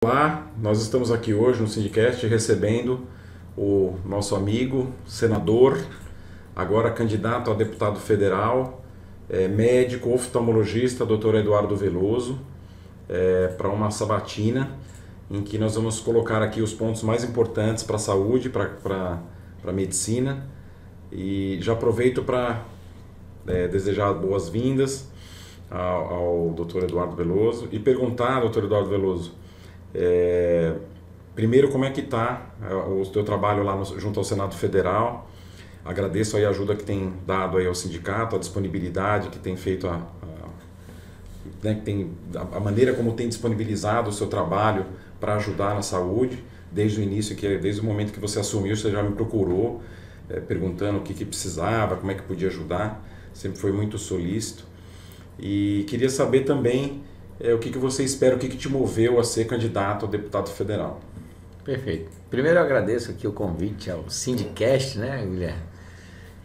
Olá, nós estamos aqui hoje no Sindicast recebendo o nosso amigo, senador, agora candidato a deputado federal, médico, oftalmologista, Dr. Eduardo Veloso, para uma sabatina em que nós vamos colocar aqui os pontos mais importantes para a saúde, para a medicina. E já aproveito para desejar boas-vindas ao Dr. Eduardo Veloso e perguntar, Dr. Eduardo Veloso, primeiro, como é que está o seu trabalho lá junto ao Senado Federal? Agradeço aí a ajuda que tem dado aí ao sindicato, a disponibilidade que tem feito, a maneira como tem disponibilizado o seu trabalho para ajudar na saúde. Desde o início, desde o momento que você assumiu, você já me procurou, perguntando o que precisava, como é que podia ajudar. Sempre foi muito solícito. E queria saber também o que você espera, o que te moveu a ser candidato a deputado federal. Perfeito. Primeiro eu agradeço aqui o convite ao Sindicast, né, Guilherme?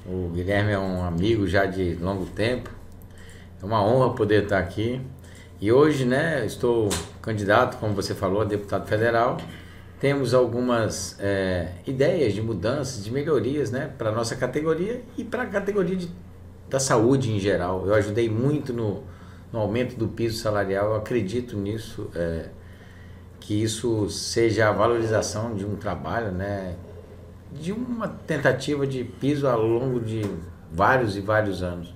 O Guilherme é um amigo já de longo tempo. É uma honra poder estar aqui. E hoje, né, estou candidato, como você falou, a deputado federal. Temos algumas ideias de mudanças, de melhorias, né, para a nossa categoria e para a categoria da saúde em geral. Eu ajudei muito no aumento do piso salarial. Eu acredito nisso, que isso seja a valorização de um trabalho, né, de uma tentativa de piso ao longo de vários e vários anos.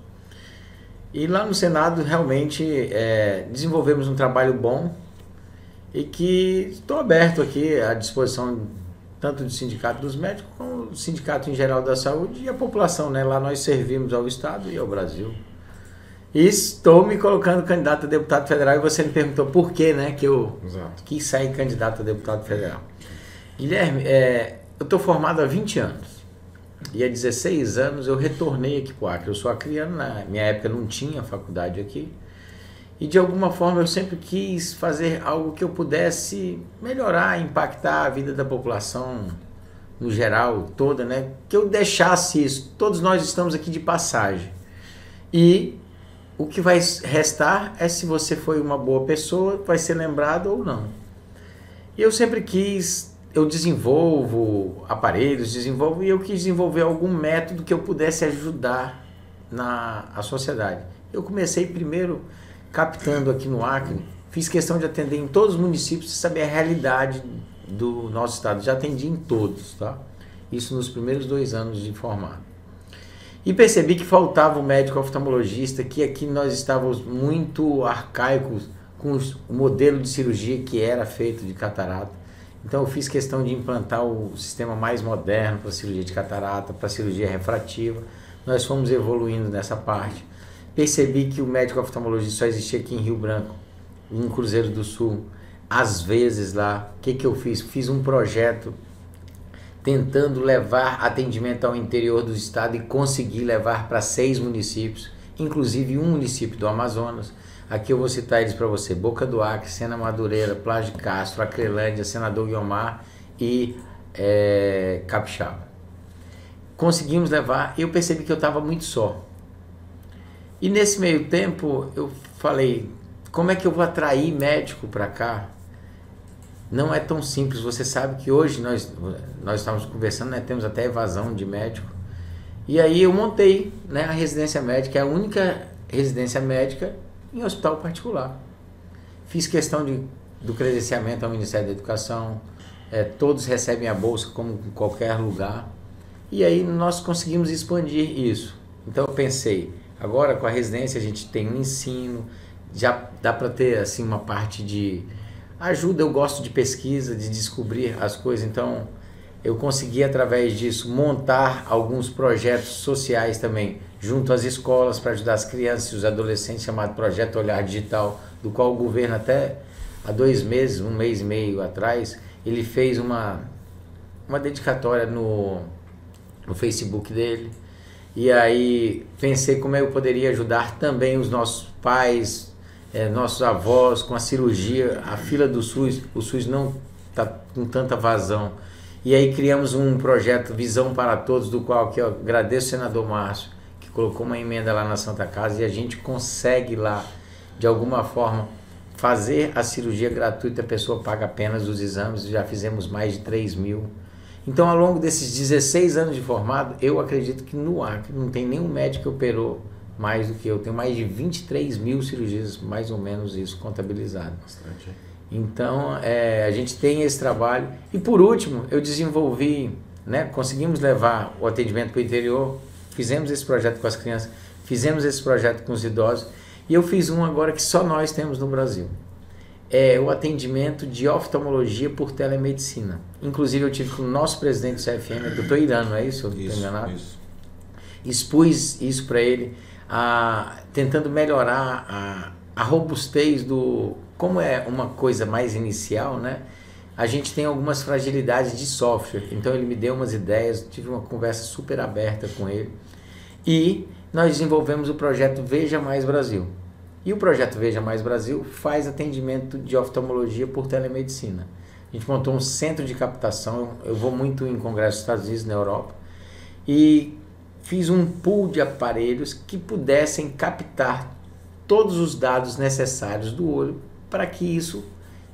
E lá no Senado realmente desenvolvemos um trabalho bom e que estou aberto aqui à disposição tanto do Sindicato dos Médicos como do Sindicato em geral da Saúde e a população, né? Lá nós servimos ao Estado e ao Brasil. E estou me colocando candidato a deputado federal e você me perguntou por que, né, que eu quis sair candidato a deputado federal. Guilherme, eu estou formado há 20 anos e há 16 anos eu retornei aqui para o Acre. Eu sou acriano, na minha época não tinha faculdade aqui e de alguma forma eu sempre quis fazer algo que eu pudesse melhorar, impactar a vida da população no geral toda, né? Que eu deixasse isso. Todos nós estamos aqui de passagem e o que vai restar é se você foi uma boa pessoa, vai ser lembrado ou não. E eu sempre quis, eu desenvolvo aparelhos, e eu quis desenvolver algum método que eu pudesse ajudar a sociedade. Eu comecei primeiro captando aqui no Acre, fiz questão de atender em todos os municípios e saber a realidade do nosso estado. Já atendi em todos, tá? Isso nos primeiros 2 anos de formado. E percebi que faltava o médico oftalmologista, que aqui nós estávamos muito arcaicos com o modelo de cirurgia que era feito de catarata. Então eu fiz questão de implantar o sistema mais moderno para a cirurgia de catarata, para a cirurgia refrativa. Nós fomos evoluindo nessa parte. Percebi que o médico oftalmologista só existia aqui em Rio Branco, em Cruzeiro do Sul. Às vezes lá, o que eu fiz? Fiz um projeto tentando levar atendimento ao interior do estado e consegui levar para 6 municípios, inclusive um município do Amazonas. Aqui eu vou citar eles para você: Boca do Acre, Sena Madureira, Plágio de Castro, Acrelândia, Senador Guiomar e Capixaba. Conseguimos levar e eu percebi que eu estava muito só. E nesse meio tempo eu falei, como é que eu vou atrair médico para cá? Não é tão simples. Você sabe que hoje nós estamos conversando, né, temos até evasão de médico. E aí eu montei, né, a residência médica, é a única residência médica em hospital particular. Fiz questão do credenciamento ao Ministério da Educação, todos recebem a bolsa como em qualquer lugar. E aí nós conseguimos expandir isso. Então eu pensei, agora com a residência a gente tem um ensino, já dá para ter assim uma parte de ajuda. Eu gosto de pesquisa, de descobrir as coisas, então eu consegui através disso montar alguns projetos sociais também junto às escolas para ajudar as crianças e os adolescentes, chamado Projeto Olhar Digital, do qual o governo até há 2 meses, 1 mês e meio atrás, ele fez uma dedicatória no Facebook dele. E aí pensei como eu poderia ajudar também os nossos pais, nossos avós com a cirurgia, a fila do SUS. O SUS não está com tanta vazão. E aí criamos um projeto Visão para Todos, do qual que eu agradeço ao senador Márcio, que colocou uma emenda lá na Santa Casa, e a gente consegue lá, de alguma forma, fazer a cirurgia gratuita, a pessoa paga apenas os exames, já fizemos mais de 3 mil. Então, ao longo desses 16 anos de formado, eu acredito que no Acre não tem nenhum médico que operou mais do que eu. Tenho mais de 23 mil cirurgias, mais ou menos isso, contabilizado. Bastante. Então, a gente tem esse trabalho. E por último, eu desenvolvi, né, conseguimos levar o atendimento para o interior, fizemos esse projeto com as crianças, fizemos esse projeto com os idosos, e eu fiz um agora que só nós temos no Brasil. É o atendimento de oftalmologia por telemedicina. Inclusive, eu tive com o nosso presidente do CFM, o doutor Irano, não é isso? Eu não estou enganado? Isso. Expus isso para ele, tentando melhorar a robustez do... Como é uma coisa mais inicial, né? A gente tem algumas fragilidades de software. Então ele me deu umas ideias, tive uma conversa super aberta com ele. E nós desenvolvemos o projeto Veja Mais Brasil. E o projeto Veja Mais Brasil faz atendimento de oftalmologia por telemedicina. A gente montou um centro de captação, eu vou muito em congressos dos Estados Unidos, na Europa, e fiz um pool de aparelhos que pudessem captar todos os dados necessários do olho para que isso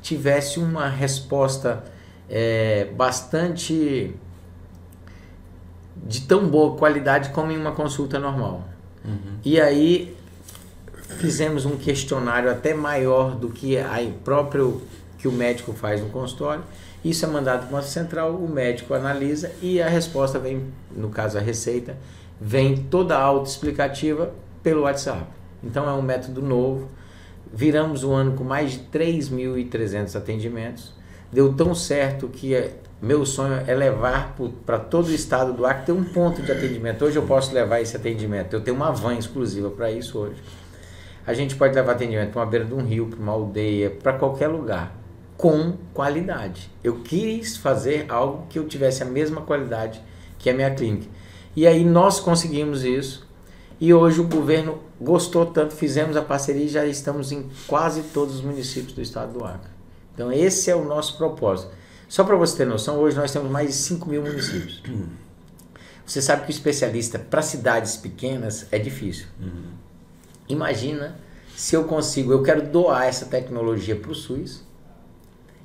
tivesse uma resposta bastante de tão boa qualidade como em uma consulta normal. Uhum. E aí fizemos um questionário até maior do que próprio que o médico faz no consultório. Isso é mandado para uma central, o médico analisa e a resposta vem, no caso a receita, vem toda autoexplicativa pelo WhatsApp. Então é um método novo. Viramos o ano com mais de 3.300 atendimentos. Deu tão certo que meu sonho é levar para todo o estado do Acre ter um ponto de atendimento. Hoje eu posso levar esse atendimento. Eu tenho uma van exclusiva para isso hoje. A gente pode levar atendimento para uma beira de um rio, para uma aldeia, para qualquer lugar, com qualidade. Eu quis fazer algo que eu tivesse a mesma qualidade que a minha clínica. E aí nós conseguimos isso. E hoje o governo gostou tanto, fizemos a parceria e já estamos em quase todos os municípios do estado do Acre. Então esse é o nosso propósito. Só para você ter noção, hoje nós temos mais de 5 mil municípios. Você sabe que o especialista para cidades pequenas é difícil. Uhum. Imagina se eu quero doar essa tecnologia para o SUS,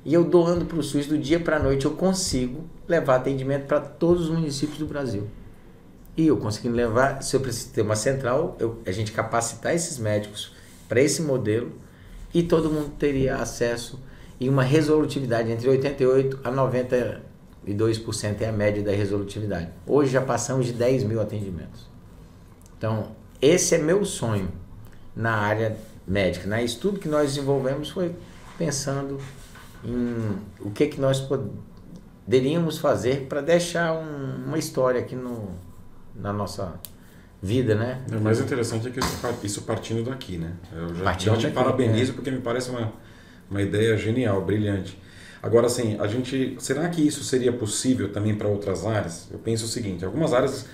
e eu doando para o SUS, do dia para a noite eu consigo levar atendimento para todos os municípios do Brasil. E eu conseguindo levar, se eu preciso ter uma central, a gente capacitar esses médicos para esse modelo e todo mundo teria acesso e uma resolutividade entre 88% a 92% é a média da resolutividade. Hoje já passamos de 10 mil atendimentos. Então, esse é meu sonho na área médica. Né? Isso tudo que nós desenvolvemos foi pensando em o que nós poderíamos fazer para deixar uma história aqui na nossa vida, né? O mais interessante é que isso partindo daqui, né? Eu já te daqui, parabenizo porque me parece uma ideia genial, brilhante. Agora, assim, será que isso seria possível também para outras áreas? Eu penso o seguinte, algumas áreas,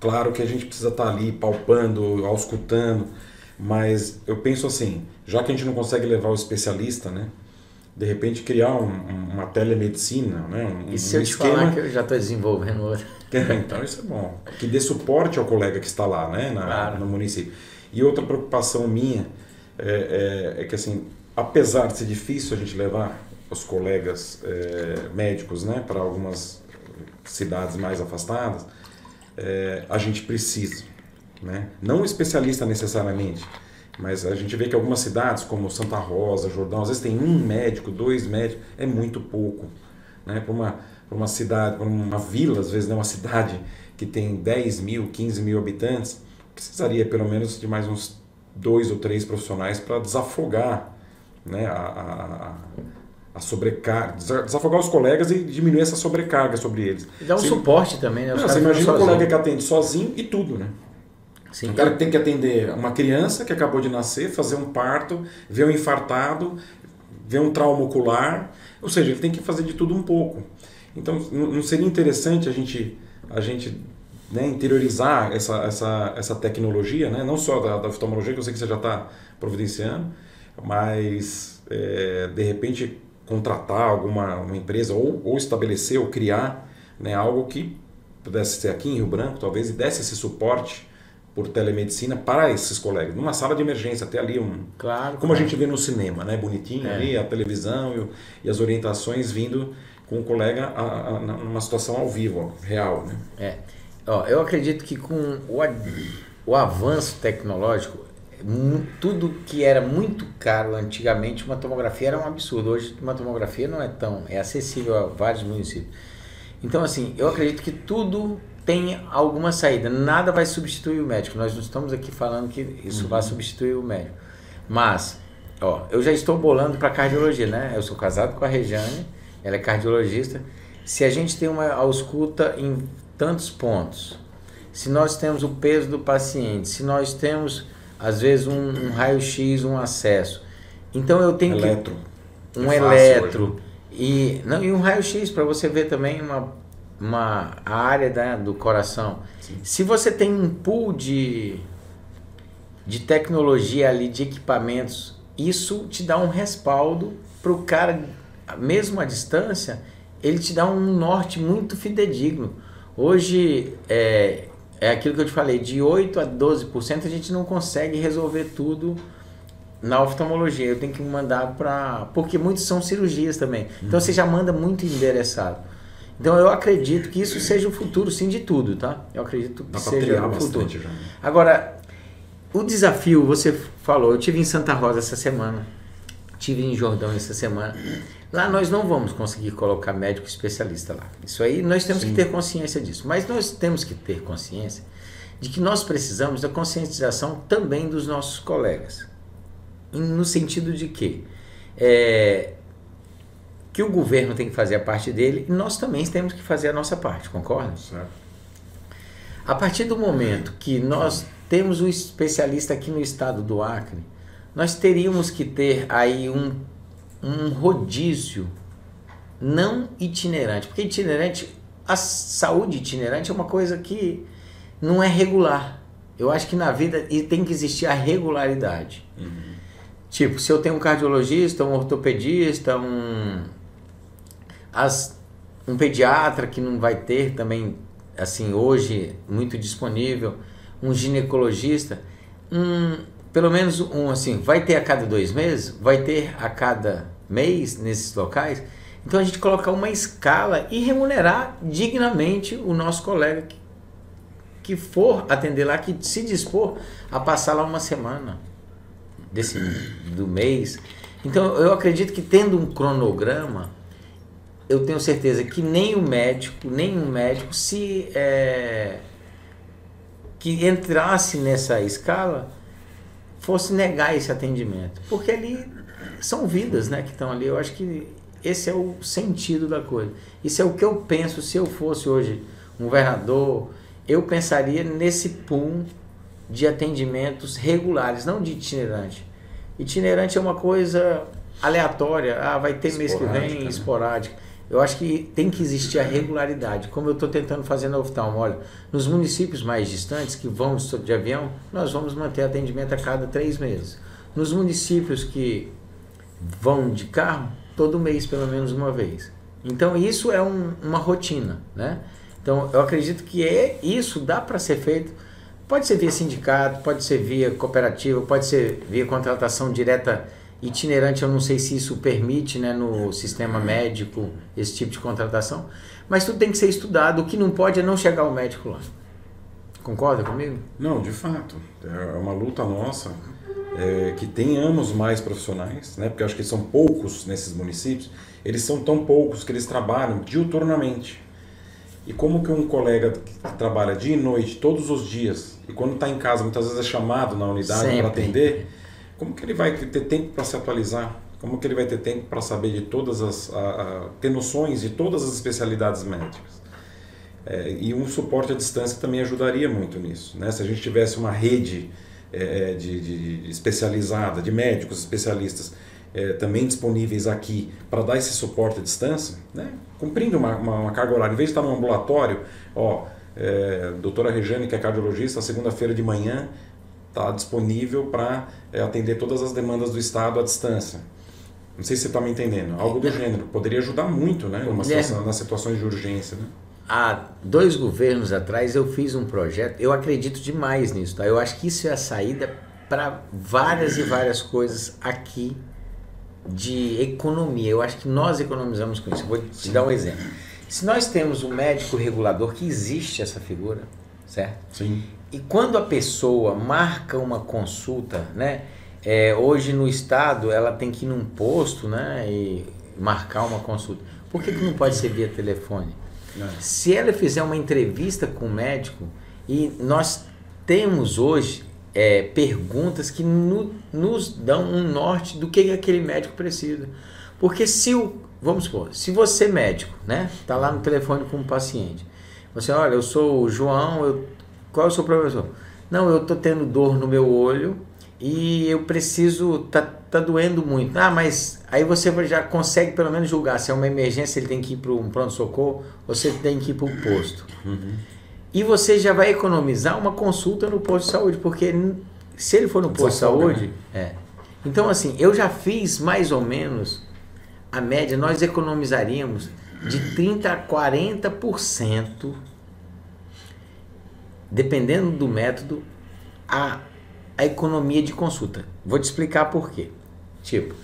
claro que a gente precisa estar ali palpando, auscultando, mas eu penso assim, já que a gente não consegue levar o especialista, né? De repente criar uma telemedicina, né? E se eu te falar que eu já estou desenvolvendo outra? Então isso é bom. Que dê suporte ao colega que está lá, né? Claro. No município. E outra preocupação minha é que, assim, apesar de ser difícil a gente levar os colegas médicos, né, para algumas cidades mais afastadas, a gente precisa, né? Não um especialista necessariamente, mas a gente vê que algumas cidades, como Santa Rosa, Jordão, às vezes tem um médico, 2 médicos, é muito pouco, né? Para uma cidade, para uma vila, às vezes, né? Uma cidade que tem 10 mil, 15 mil habitantes, precisaria pelo menos de mais uns 2 ou 3 profissionais para desafogar, né? A sobrecarga, desafogar os colegas e diminuir essa sobrecarga sobre eles. E dar um suporte também, né? Você imagina um colega que atende sozinho e tudo, né? Sim. O cara que tem que atender uma criança que acabou de nascer, fazer um parto, ver um infartado, ver um trauma ocular, ou seja, ele tem que fazer de tudo um pouco. Então, não seria interessante a gente né, interiorizar essa tecnologia, né? Não só da oftalmologia, que eu sei que você já está providenciando, mas de repente contratar uma empresa ou estabelecer ou criar, né, algo que pudesse ser aqui em Rio Branco, talvez, e desse esse suporte por telemedicina para esses colegas. Numa sala de emergência, até ali Claro. Como a gente vê no cinema, né? Bonitinho ali, a televisão e as orientações vindo com o colega numa situação ao vivo, real, né? Ó, eu acredito que com o avanço tecnológico, tudo que era muito caro antigamente, uma tomografia era um absurdo. Hoje uma tomografia não é tão, é acessível a vários municípios. Então assim, eu acredito que tudo tem alguma saída. Nada vai substituir o médico. Nós não estamos aqui falando que isso vai substituir o médico. Mas, ó, eu já estou bolando para cardiologia, né? Eu sou casado com a Regiane, ela é cardiologista. Se a gente tem uma ausculta em tantos pontos, se nós temos o peso do paciente, se nós temos às vezes um raio-x, um acesso, então eu tenho um eletro e um raio-x para você ver também a área do coração. Sim. Se você tem um pool de tecnologia ali, de equipamentos, isso te dá um respaldo para o cara, mesmo à distância, ele te dá um norte muito fidedigno. Hoje, é aquilo que eu te falei, de 8% a 12% a gente não consegue resolver tudo na oftalmologia. Eu tenho que mandar porque muitos são cirurgias também. Então você já manda muito endereçado. Então eu acredito que isso seja o futuro, sim, de tudo, tá? Eu acredito que seja o futuro. Já. Agora, o desafio, você falou, eu estive em Santa Rosa essa semana, estive em Jordão essa semana. Lá nós não vamos conseguir colocar médico especialista lá. Isso aí nós temos que ter consciência disso. Mas nós temos que ter consciência de que nós precisamos da conscientização também dos nossos colegas. No sentido de que o governo tem que fazer a parte dele e nós também temos que fazer a nossa parte, concorda? Certo. A partir do momento que nós temos um especialista aqui no estado do Acre, nós teríamos que ter aí um rodízio não itinerante, porque a saúde itinerante é uma coisa que não é regular. Eu acho que na vida tem que existir a regularidade. Tipo, se eu tenho um cardiologista, um ortopedista, um pediatra que não vai ter também, assim, hoje muito disponível, um ginecologista, pelo menos assim, vai ter a cada 2 meses, vai ter a cada mês nesses locais. Então a gente colocar uma escala e remunerar dignamente o nosso colega que for atender lá, que se dispor a passar lá uma semana do mês. Então eu acredito que tendo um cronograma, eu tenho certeza que nenhum médico que entrasse nessa escala fosse negar esse atendimento, porque ali são vidas, né, que estão ali. Eu acho que esse é o sentido da coisa. Isso é o que eu penso. Se eu fosse hoje um governador, eu pensaria nesse pool de atendimentos regulares, não de itinerante. Itinerante é uma coisa aleatória, vai ter mês que vem, esporádica. Eu acho que tem que existir a regularidade, como eu estou tentando fazer na oftalmo. Olha, nos municípios mais distantes, que vão de avião, nós vamos manter atendimento a cada 3 meses. Nos municípios que vão de carro, todo mês, pelo menos uma vez. Então, isso é uma rotina, né? Então, eu acredito que isso dá para ser feito. Pode ser via sindicato, pode ser via cooperativa, pode ser via contratação direta itinerante. Eu não sei se isso permite, né, no sistema médico esse tipo de contratação, mas tudo tem que ser estudado. O que não pode é não chegar o médico lá. Concorda comigo? Não, de fato. É uma luta nossa, que tenhamos mais profissionais, né, porque eu acho que são poucos nesses municípios. Eles são tão poucos que eles trabalham diuturnamente. E como que um colega que trabalha dia e noite, todos os dias, e quando está em casa, muitas vezes é chamado na unidade para atender, como que ele vai ter tempo para se atualizar? Como que ele vai ter tempo para saber de todas ter noções de todas as especialidades médicas? E um suporte à distância também ajudaria muito nisso, né? Se a gente tivesse uma rede de especializada, de médicos especialistas também disponíveis aqui para dar esse suporte à distância, né? Cumprindo uma carga horária, em vez de estar no ambulatório, doutora Regiane, que é cardiologista, segunda-feira de manhã está disponível para atender todas as demandas do Estado à distância. Não sei se você está me entendendo. Algo do gênero. Poderia ajudar muito, né, nas situações de urgência. Né? há 2 governos atrás eu fiz um projeto, eu acredito demais nisso, tá? Eu acho que isso é a saída para várias e várias coisas aqui de economia. Eu acho que nós economizamos com isso. Eu vou te dar um exemplo. Se nós temos um médico regulador, que existe essa figura, certo? Sim. E quando a pessoa marca uma consulta, né? Hoje no estado ela tem que ir num posto, né? E marcar uma consulta. Por que não pode ser via telefone? Se ela fizer uma entrevista com o médico, e nós temos hoje perguntas que nos dão um norte do que aquele médico precisa. Porque vamos supor, se você médico, né, tá lá no telefone com um paciente, você, olha, eu sou o João, qual é o seu problema? Não, eu tô tendo dor no meu olho e eu preciso, tá doendo muito. Ah, mas aí você já consegue pelo menos julgar se é uma emergência, ele tem que ir para um pronto-socorro, ou se ele tem que ir para o posto. Uhum. E você já vai economizar uma consulta no posto de saúde, porque se ele for no posto de saúde... Então, assim, eu já fiz mais ou menos, a média, nós economizaríamos de 30% a 40%, dependendo do método, a economia de consulta. Vou te explicar por quê. Tipo,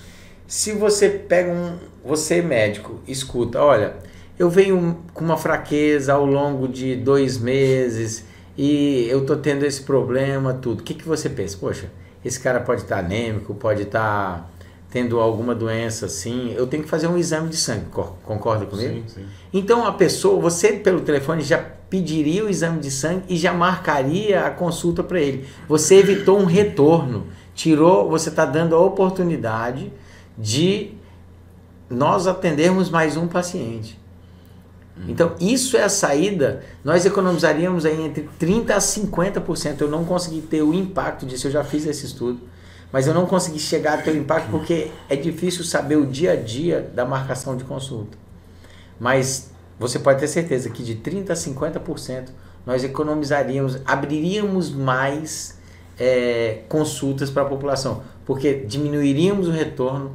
se você pega você médico, escuta, olha, eu venho com uma fraqueza ao longo de 2 meses e eu tô tendo esse problema, tudo. O que você pensa? Poxa, esse cara pode estar anêmico, pode estar tendo alguma doença assim, eu tenho que fazer um exame de sangue, concorda comigo? Sim, sim. Então a pessoa, você pelo telefone já pediria o exame de sangue e já marcaria a consulta para ele. Você evitou um retorno, você está dando a oportunidade de nós atendermos mais um paciente. Então, isso é a saída. Nós economizaríamos aí entre 30% a 50%. Eu não consegui ter o impacto disso, eu já fiz esse estudo, mas eu não consegui chegar a ter o impacto porque é difícil saber o dia a dia da marcação de consulta. Mas você pode ter certeza que de 30% a 50% nós economizaríamos, abriríamos mais consultas para a população, porque diminuiríamos o retorno,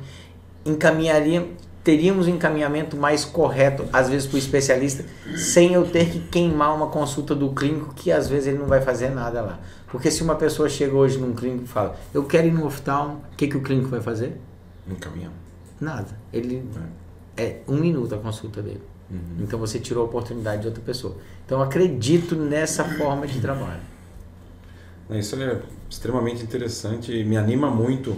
teríamos um encaminhamento mais correto, às vezes para o especialista, sem eu ter que queimar uma consulta do clínico, que às vezes ele não vai fazer nada lá. Porque se uma pessoa chega hoje num clínico e fala, eu quero ir no oftalmo, o que o clínico vai fazer? Encaminhar. Nada. Ele 1 minuto a consulta dele. Uhum. Então você tirou a oportunidade de outra pessoa. Então eu acredito nessa forma de trabalho. Isso é extremamente interessante e me anima muito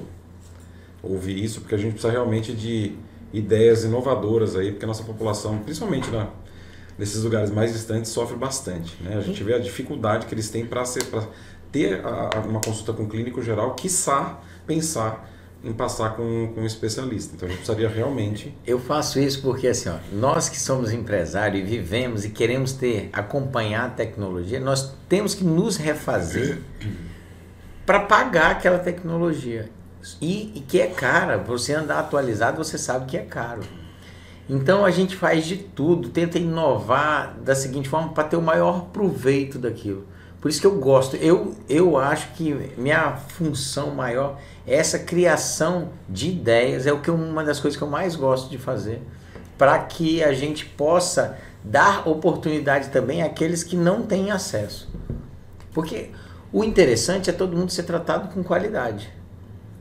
ouvir isso, porque a gente precisa realmente de ideias inovadoras aí, porque a nossa população, principalmente nesses lugares mais distantes, sofre bastante, né? A gente vê a dificuldade que eles têm para ter uma consulta com um clínico geral, quiçá pensar em passar com um especialista. Então a gente precisaria realmente... Eu faço isso porque assim, nós que somos empresários e vivemos e queremos acompanhar a tecnologia, nós temos que nos refazer para pagar aquela tecnologia. E que é cara, você andar atualizado, você sabe que é caro. Então a gente faz de tudo, tenta inovar da seguinte forma para ter o maior proveito daquilo. Por isso que eu gosto, eu acho que minha função maior é essa criação de ideias, uma das coisas que eu mais gosto de fazer, para que a gente possa dar oportunidade também àqueles que não têm acesso. Porque o interessante é todo mundo ser tratado com qualidade.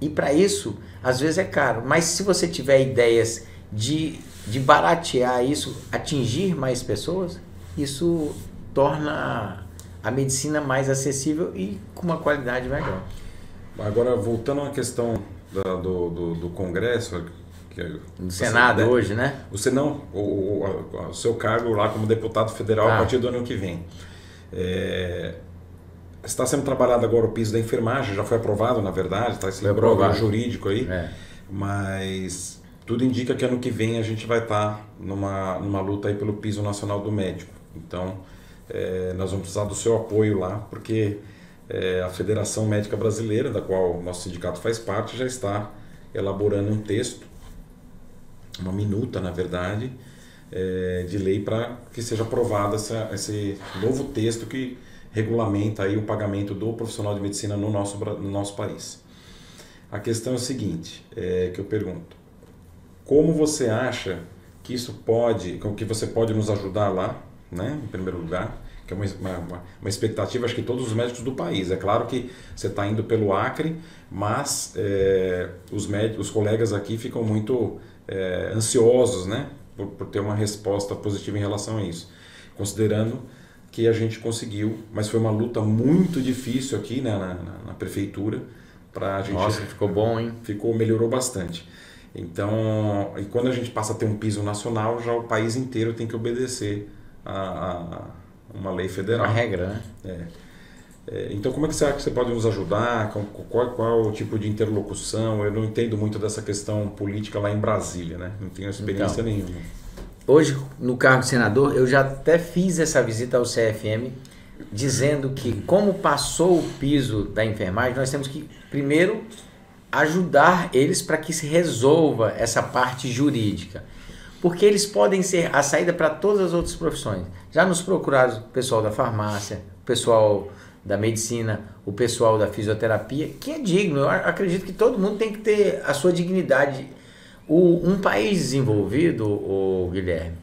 E para isso, às vezes é caro. Mas se você tiver ideias de baratear isso, atingir mais pessoas, isso torna a medicina mais acessível e com uma qualidade melhor. Agora, voltando à questão do Congresso... Do Senado hoje, né? Você não, o seu cargo lá como deputado federal a partir do ano que vem. Está sendo trabalhado agora o piso da enfermagem, já foi aprovado, na verdade, está esse programa jurídico aí, mas tudo indica que ano que vem a gente vai estar numa luta aí pelo piso nacional do médico. Então, nós vamos precisar do seu apoio lá, porque a Federação Médica Brasileira, da qual o nosso sindicato faz parte, já está elaborando um texto, uma minuta, na verdade, de lei para que seja aprovado esse novo texto que regulamenta aí o pagamento do profissional de medicina no nosso país. A questão é o seguinte, que eu pergunto, como você acha que isso que você pode nos ajudar lá, né, em primeiro lugar, que é uma expectativa, acho que todos os médicos do país. É claro que você está indo pelo Acre, mas os colegas aqui ficam muito ansiosos, né, por ter uma resposta positiva em relação a isso, considerando que a gente conseguiu, mas foi uma luta muito difícil aqui, né, na prefeitura, para a gente... Nossa, ficou bom, hein? Melhorou bastante. Então, e quando a gente passa a ter um piso nacional, já o país inteiro tem que obedecer a uma lei federal. Uma regra, né? Então, como é que você acha que você pode nos ajudar? Qual o tipo de interlocução? Eu não entendo muito dessa questão política lá em Brasília, né? Não tenho experiência nenhuma. Hoje, no cargo de senador, eu já até fiz essa visita ao CFM, dizendo que, como passou o piso da enfermagem, nós temos que, primeiro, ajudar eles para que se resolva essa parte jurídica. Porque eles podem ser a saída para todas as outras profissões. Já nos procuraram o pessoal da farmácia, o pessoal da medicina, o pessoal da fisioterapia, que é digno. Eu acredito que todo mundo tem que ter a sua dignidade. Um país desenvolvido, Guilherme,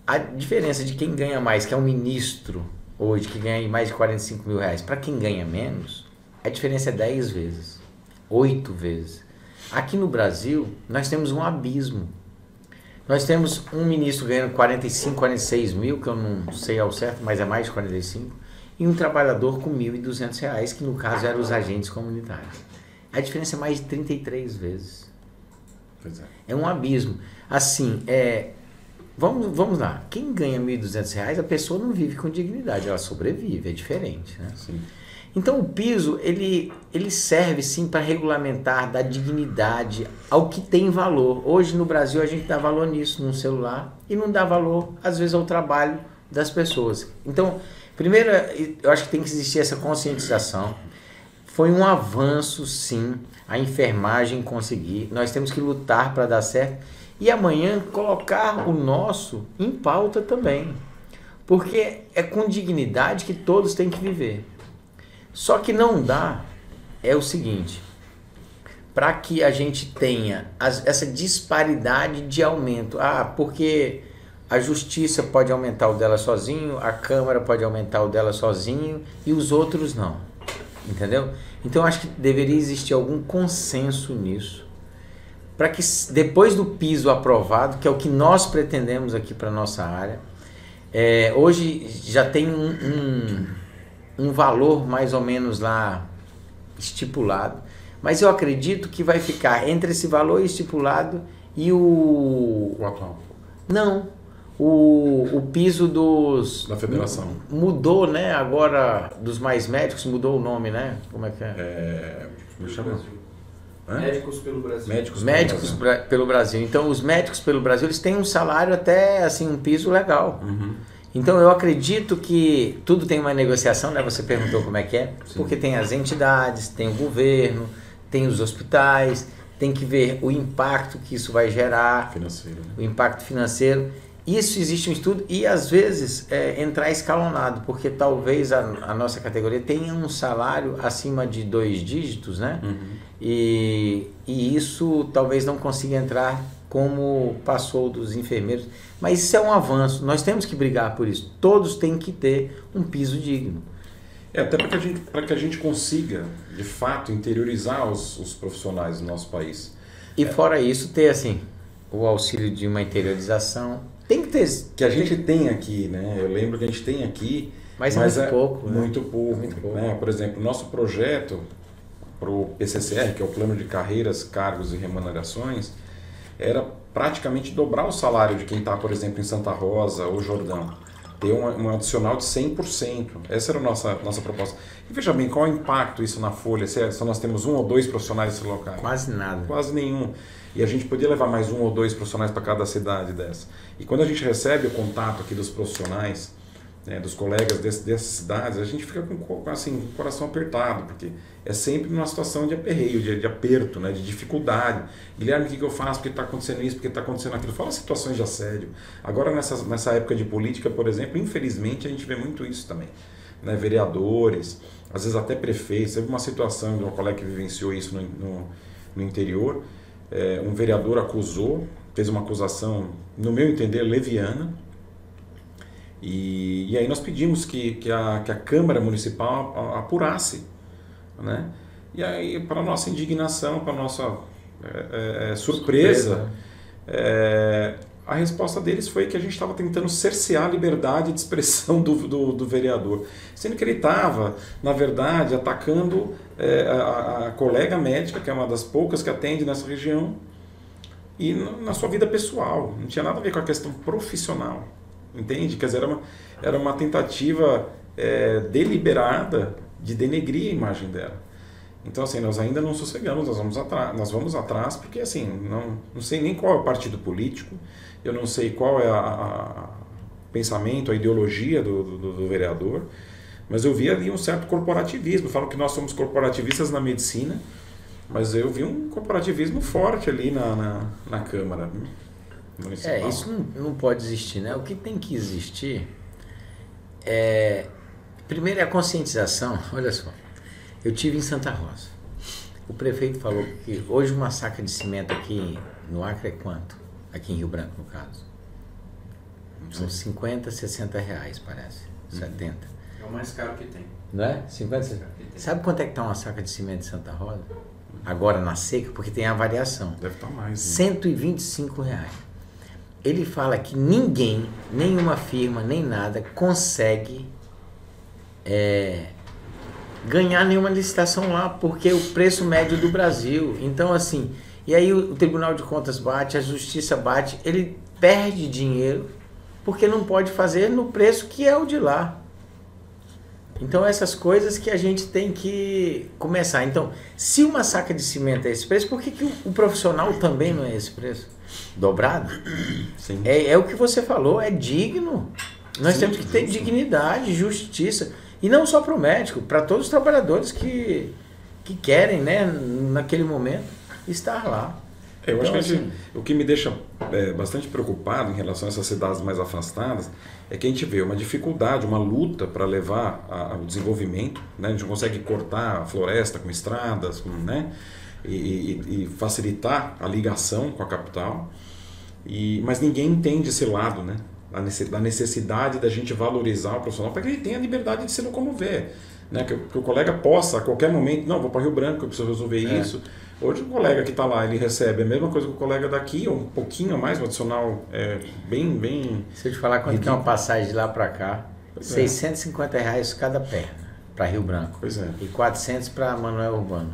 a diferença de quem ganha mais, que é um ministro hoje, que ganha mais de 45 mil reais, para quem ganha menos, a diferença é 10 vezes, 8 vezes. Aqui no Brasil, nós temos um abismo. Nós temos um ministro ganhando 45, 46 mil, que eu não sei ao certo, mas é mais de 45, e um trabalhador com R$ 1.200, que no caso eram os agentes comunitários. A diferença é mais de 33 vezes. Pois é. É um abismo. Assim, vamos lá. Quem ganha R$ 1.200, a pessoa não vive com dignidade, ela sobrevive, é diferente, né? Sim. Então o piso, ele serve sim para regulamentar, dar dignidade ao que tem valor. Hoje no Brasil a gente dá valor nisso, num celular, e não dá valor, às vezes, ao trabalho das pessoas. Então, primeiro, eu acho que tem que existir essa conscientização. Foi um avanço, sim, a enfermagem conseguir. Nós temos que lutar para dar certo. E amanhã colocar o nosso em pauta também. Porque é com dignidade que todos têm que viver. Só que não dá, é o seguinte, para que a gente tenha essa disparidade de aumento. Porque a justiça pode aumentar o dela sozinho, a Câmara pode aumentar o dela sozinho e os outros não. Entendeu? Então eu acho que deveria existir algum consenso nisso, para que depois do piso aprovado, que é o que nós pretendemos aqui para a nossa área, hoje já tem um valor mais ou menos lá estipulado, mas eu acredito que vai ficar entre esse valor estipulado e o atual. Não, o piso da federação. Mudou, né? Agora, dos mais médicos, mudou o nome, né? Como é que é? Como chama? Médicos pelo Brasil. Médicos pelo Brasil. Então, os médicos pelo Brasil, eles têm um salário até, assim, um piso legal. Uhum. Então, eu acredito que tudo tem uma negociação, né? Você perguntou como é que é. Sim. Porque tem as entidades, tem o governo, tem os hospitais, tem que ver o impacto que isso vai gerar. Financeiro, né? O impacto financeiro. Isso existe um estudo e, às vezes, entrar escalonado, porque talvez a nossa categoria tenha um salário acima de 2 dígitos, né? Uhum. E isso talvez não consiga entrar como passou dos enfermeiros. Mas isso é um avanço, nós temos que brigar por isso. Todos têm que ter um piso digno. Até para que a gente consiga, de fato, interiorizar os profissionais do nosso país. E fora isso, ter assim, o auxílio de uma interiorização. Tem que ter. Que a gente tem aqui, né? Eu lembro que a gente tem aqui. Mas é muito pouco. Muito pouco. Né? Por exemplo, nosso projeto para o PCCR, que é o Plano de Carreiras, Cargos e Remunerações, era praticamente dobrar o salário de quem está, por exemplo, em Santa Rosa ou Jordão. Ter um adicional de 100%. Essa era a nossa proposta. E veja bem, qual é o impacto isso na folha? Se nós temos 1 ou 2 profissionais nesse local? Quase nada. Quase nenhum. E a gente podia levar mais 1 ou 2 profissionais para cada cidade dessa. E quando a gente recebe o contato aqui dos profissionais, né, dos colegas dessas cidades, a gente fica com assim, o coração apertado, porque é sempre numa situação de aperreio, de aperto, né, de dificuldade. Guilherme, o que eu faço? Porque está acontecendo isso? Porque está acontecendo aquilo? Fala situações de assédio. Agora, nessa época de política, por exemplo, infelizmente a gente vê muito isso também. Né, vereadores, às vezes até prefeitos. Teve uma situação de uma colega que vivenciou isso no interior. Um vereador fez uma acusação, no meu entender, leviana, E aí nós pedimos que a Câmara Municipal apurasse, né? E aí, para nossa indignação, para nossa surpresa, a resposta deles foi que a gente estava tentando cercear a liberdade de expressão do vereador, sendo que ele estava, na verdade, atacando a colega médica, que é uma das poucas que atende nessa região, e na sua vida pessoal, não tinha nada a ver com a questão profissional, entende? Quer dizer, era uma tentativa deliberada de denegrir a imagem dela. Então, assim, nós ainda não sossegamos, nós vamos atrás, porque, assim, não sei nem qual é o partido político, eu não sei qual é o pensamento, a ideologia do vereador, mas eu vi ali um certo corporativismo. Eu falo que nós somos corporativistas na medicina, mas eu vi um corporativismo forte ali na Câmara Municipal. Isso não pode existir, né? O que tem que existir primeiro é a conscientização. Olha só, eu tive em Santa Rosa. O prefeito falou que hoje uma saca de cimento aqui no Acre é quanto? Aqui em Rio Branco, no caso. São 50, 60 reais, parece. 70. É o mais caro que tem. Não é? 50, 60. Sabe quanto é que está uma saca de cimento em Santa Rosa? Agora na seca, porque tem a variação. Deve estar mais. 125 reais. Ele fala que ninguém, nenhuma firma, nem nada, consegue ganhar nenhuma licitação lá, porque é o preço médio do Brasil. Então, assim, e aí o Tribunal de Contas bate, a Justiça bate, ele perde dinheiro, porque não pode fazer no preço que é o de lá. Então, essas coisas que a gente tem que começar. Então, se uma saca de cimento é esse preço, por que o profissional também não é esse preço? Dobrado? Sim. É o que você falou, é digno. Nós temos que ter dignidade, justiça. E não só para o médico, para todos os trabalhadores que querem, né, naquele momento, estar lá. Eu Então, acho que assim, o que me deixa bastante preocupado em relação a essas cidades mais afastadas é que a gente vê uma dificuldade, uma luta para levar ao desenvolvimento, né? A gente não consegue cortar a floresta com estradas, né? E facilitar a ligação com a capital, mas ninguém entende esse lado, né? Da necessidade da gente valorizar o profissional para que ele tenha a liberdade de se locomover, né? Que o colega possa a qualquer momento, não, vou para Rio Branco, eu preciso resolver isso. Hoje o colega que está lá, ele recebe a mesma coisa que o colega daqui, ou um pouquinho a mais, um adicional bem... Se eu te falar quanto que é uma passagem de lá para cá, R$650 cada perna para Rio Branco. Pois é. E 400 para Manoel Urbano.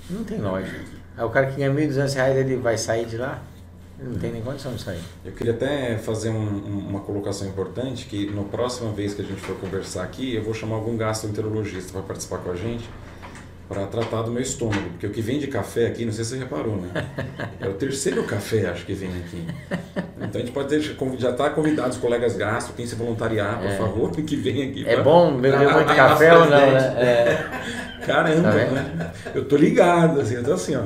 Não tem lógica. Aí o cara que ganha R$1.200, ele vai sair de lá? Ele não tem nem condição de sair. Eu queria até fazer uma colocação importante, que na próxima vez que a gente for conversar aqui, eu vou chamar algum gastroenterologista para participar com a gente, para tratar do meu estômago, porque o que vem de café aqui, não sei se você reparou, né? É o terceiro café, acho que vem aqui. Então a gente pode já está convidado os colegas gastro, quem se voluntariar, por favor, que vem aqui. É bom beber muito café ou não, né? Caramba, né? Eu tô ligado, assim, eu tô assim, ó,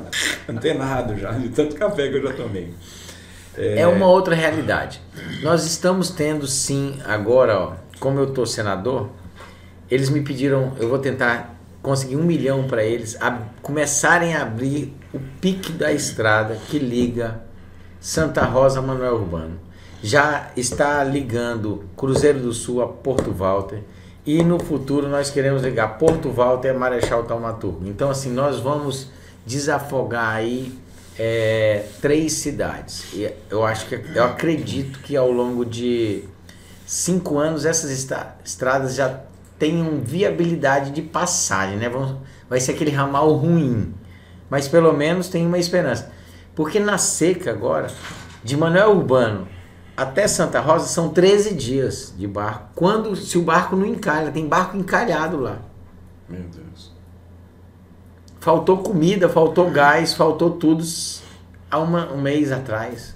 antenado já, de tanto café que eu já tomei. É uma outra realidade. Nós estamos tendo sim, agora, ó, como eu tô senador, eles me pediram, eu vou tentar conseguir 1 milhão para eles começarem a abrir o pique da estrada que liga Santa Rosa a Manoel Urbano. Já está ligando Cruzeiro do Sul a Porto Walter e no futuro nós queremos ligar Porto Walter a Marechal Thaumaturgo. Então assim, nós vamos desafogar aí 3 cidades. E eu acredito que ao longo de 5 anos essas estradas já tenham viabilidade de passagem, né? Vai ser aquele ramal ruim, mas pelo menos tem uma esperança. Porque na seca agora, de Manoel Urbano até Santa Rosa, são 13 dias de barco. Se o barco não encalha, tem barco encalhado lá. Meu Deus. Faltou comida, faltou gás, faltou tudo há um mês atrás.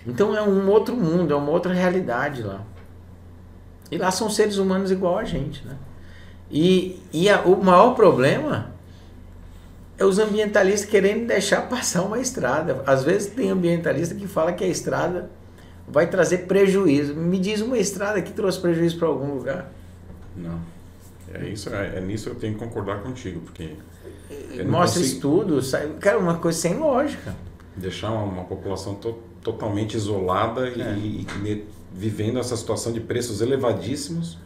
Então é um outro mundo, é uma outra realidade lá. E lá são seres humanos igual a gente, né? O maior problema é os ambientalistas querendo deixar passar uma estrada. Às vezes tem ambientalista que fala que a estrada vai trazer prejuízo. Me diz uma estrada que trouxe prejuízo para algum lugar. Não. Nisso eu tenho que concordar contigo, porque... Mostra estudos, cara, uma coisa sem lógica. Deixar uma população totalmente isolada e vivendo essa situação de preços elevadíssimos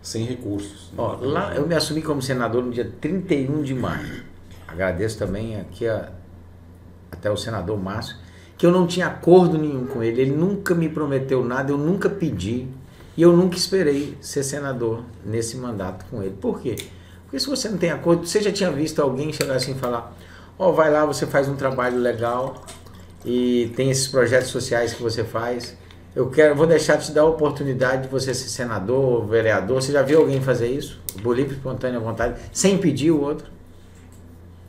sem recursos. Ó, lá eu me assumi como senador no dia 31 de maio. Agradeço também aqui até o senador Márcio, que eu não tinha acordo nenhum com ele. Ele nunca me prometeu nada, eu nunca pedi e eu nunca esperei ser senador nesse mandato com ele. Por quê? Porque se você não tem acordo, você já tinha visto alguém chegar assim e falar: ó, vai lá, você faz um trabalho legal e tem esses projetos sociais que você faz. Vou deixar de te dar a oportunidade de você ser senador, vereador. Você já viu alguém fazer isso? Por livre, espontânea vontade, sem pedir o outro?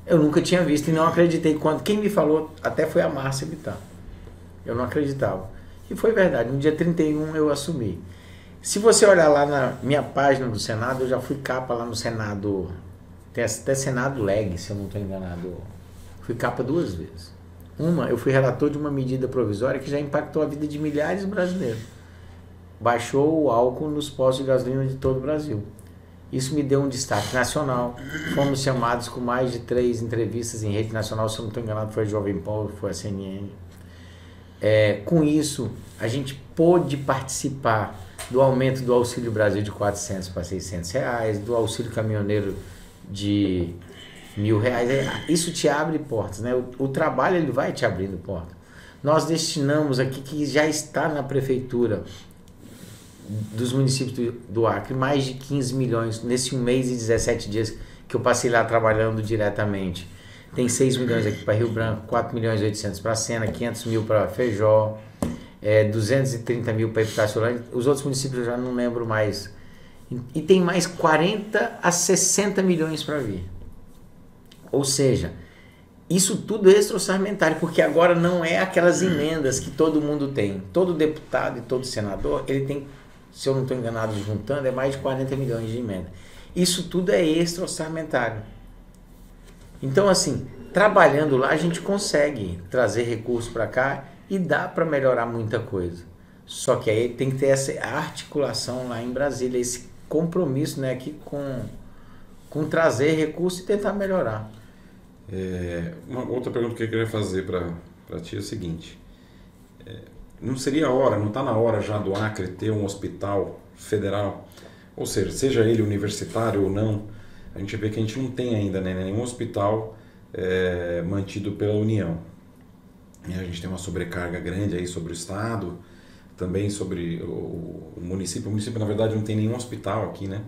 Eu nunca tinha visto e não acreditei. Quem me falou até foi a Márcia Bittar. Eu não acreditava. E foi verdade. No dia 31 eu assumi. Se você olhar lá na minha página do Senado, eu já fui capa lá no Senado. Tem até Senado Leg, se eu não estou enganado. Fui capa 2 vezes. Eu fui relator de uma medida provisória que já impactou a vida de milhares de brasileiros. Baixou o álcool nos postos de gasolina de todo o Brasil. Isso me deu um destaque nacional. Fomos chamados com mais de 3 entrevistas em rede nacional. Se eu não estou enganado, foi a Jovem Pan, foi a CNN. Com isso, a gente pôde participar do aumento do Auxílio Brasil de R$400 para R$600, do auxílio caminhoneiro de R$1.000. Isso te abre portas, né? O trabalho ele vai te abrindo portas. Nós destinamos aqui, que já está na prefeitura dos municípios do Acre, mais de 15 milhões nesse 1 mês e 17 dias que eu passei lá trabalhando diretamente. Tem 6 milhões aqui para Rio Branco, 4 milhões e 800 para Sena, 500 mil para Feijó, 230 mil para Epitaciolândia. Os outros municípios eu já não lembro mais. E tem mais 40 a 60 milhões para vir. Ou seja, isso tudo é extra-orçamentário, porque agora não é aquelas emendas que todo mundo tem. Todo deputado e todo senador, ele tem, se eu não estou enganado, juntando, é mais de 40 milhões de emenda. Isso tudo é extra-orçamentário. Então, assim, trabalhando lá, a gente consegue trazer recursos para cá e dá para melhorar muita coisa. Só que aí tem que ter essa articulação lá em Brasília, esse compromisso, né, aqui com trazer recursos e tentar melhorar. Uma outra pergunta que eu queria fazer para ti é o seguinte: não seria a hora, não está na hora já do Acre ter um hospital federal? Ou seja ele universitário ou não, a gente vê que a gente não tem ainda, né, nenhum hospital mantido pela União. E a gente tem uma sobrecarga grande aí sobre o Estado, também sobre o município. O município, na verdade, não tem nenhum hospital aqui, né?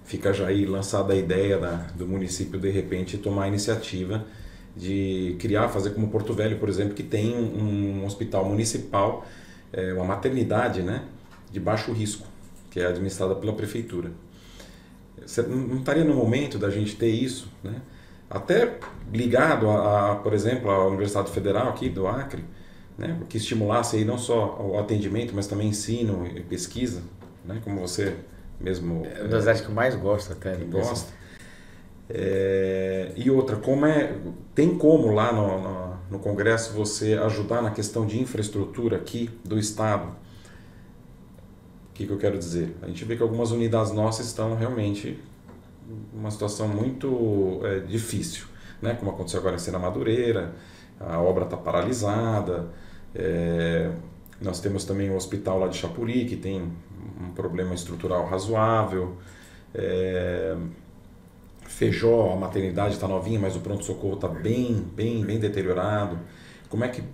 Fica já aí lançada a ideia do município, de repente, tomar a iniciativa de criar, fazer como Porto Velho, por exemplo, que tem um hospital municipal, uma maternidade, né, de baixo risco, que é administrada pela prefeitura. Você não estaria no momento da gente ter isso, né? Até ligado por exemplo, à Universidade Federal aqui do Acre, né, que estimulasse aí não só o atendimento, mas também ensino e pesquisa, né, como você mesmo... É uma das áreas que eu mais gosto até. Gosta. E outra, tem como lá no Congresso você ajudar na questão de infraestrutura aqui do Estado? O que eu quero dizer? A gente vê que algumas unidades nossas estão realmente uma situação muito difícil, né? Como aconteceu agora em Sena Madureira, a obra está paralisada. Nós temos também o hospital lá de Chapuri, que tem um problema estrutural razoável. Feijó, a maternidade está novinha, mas o pronto-socorro está bem deteriorado. Como é que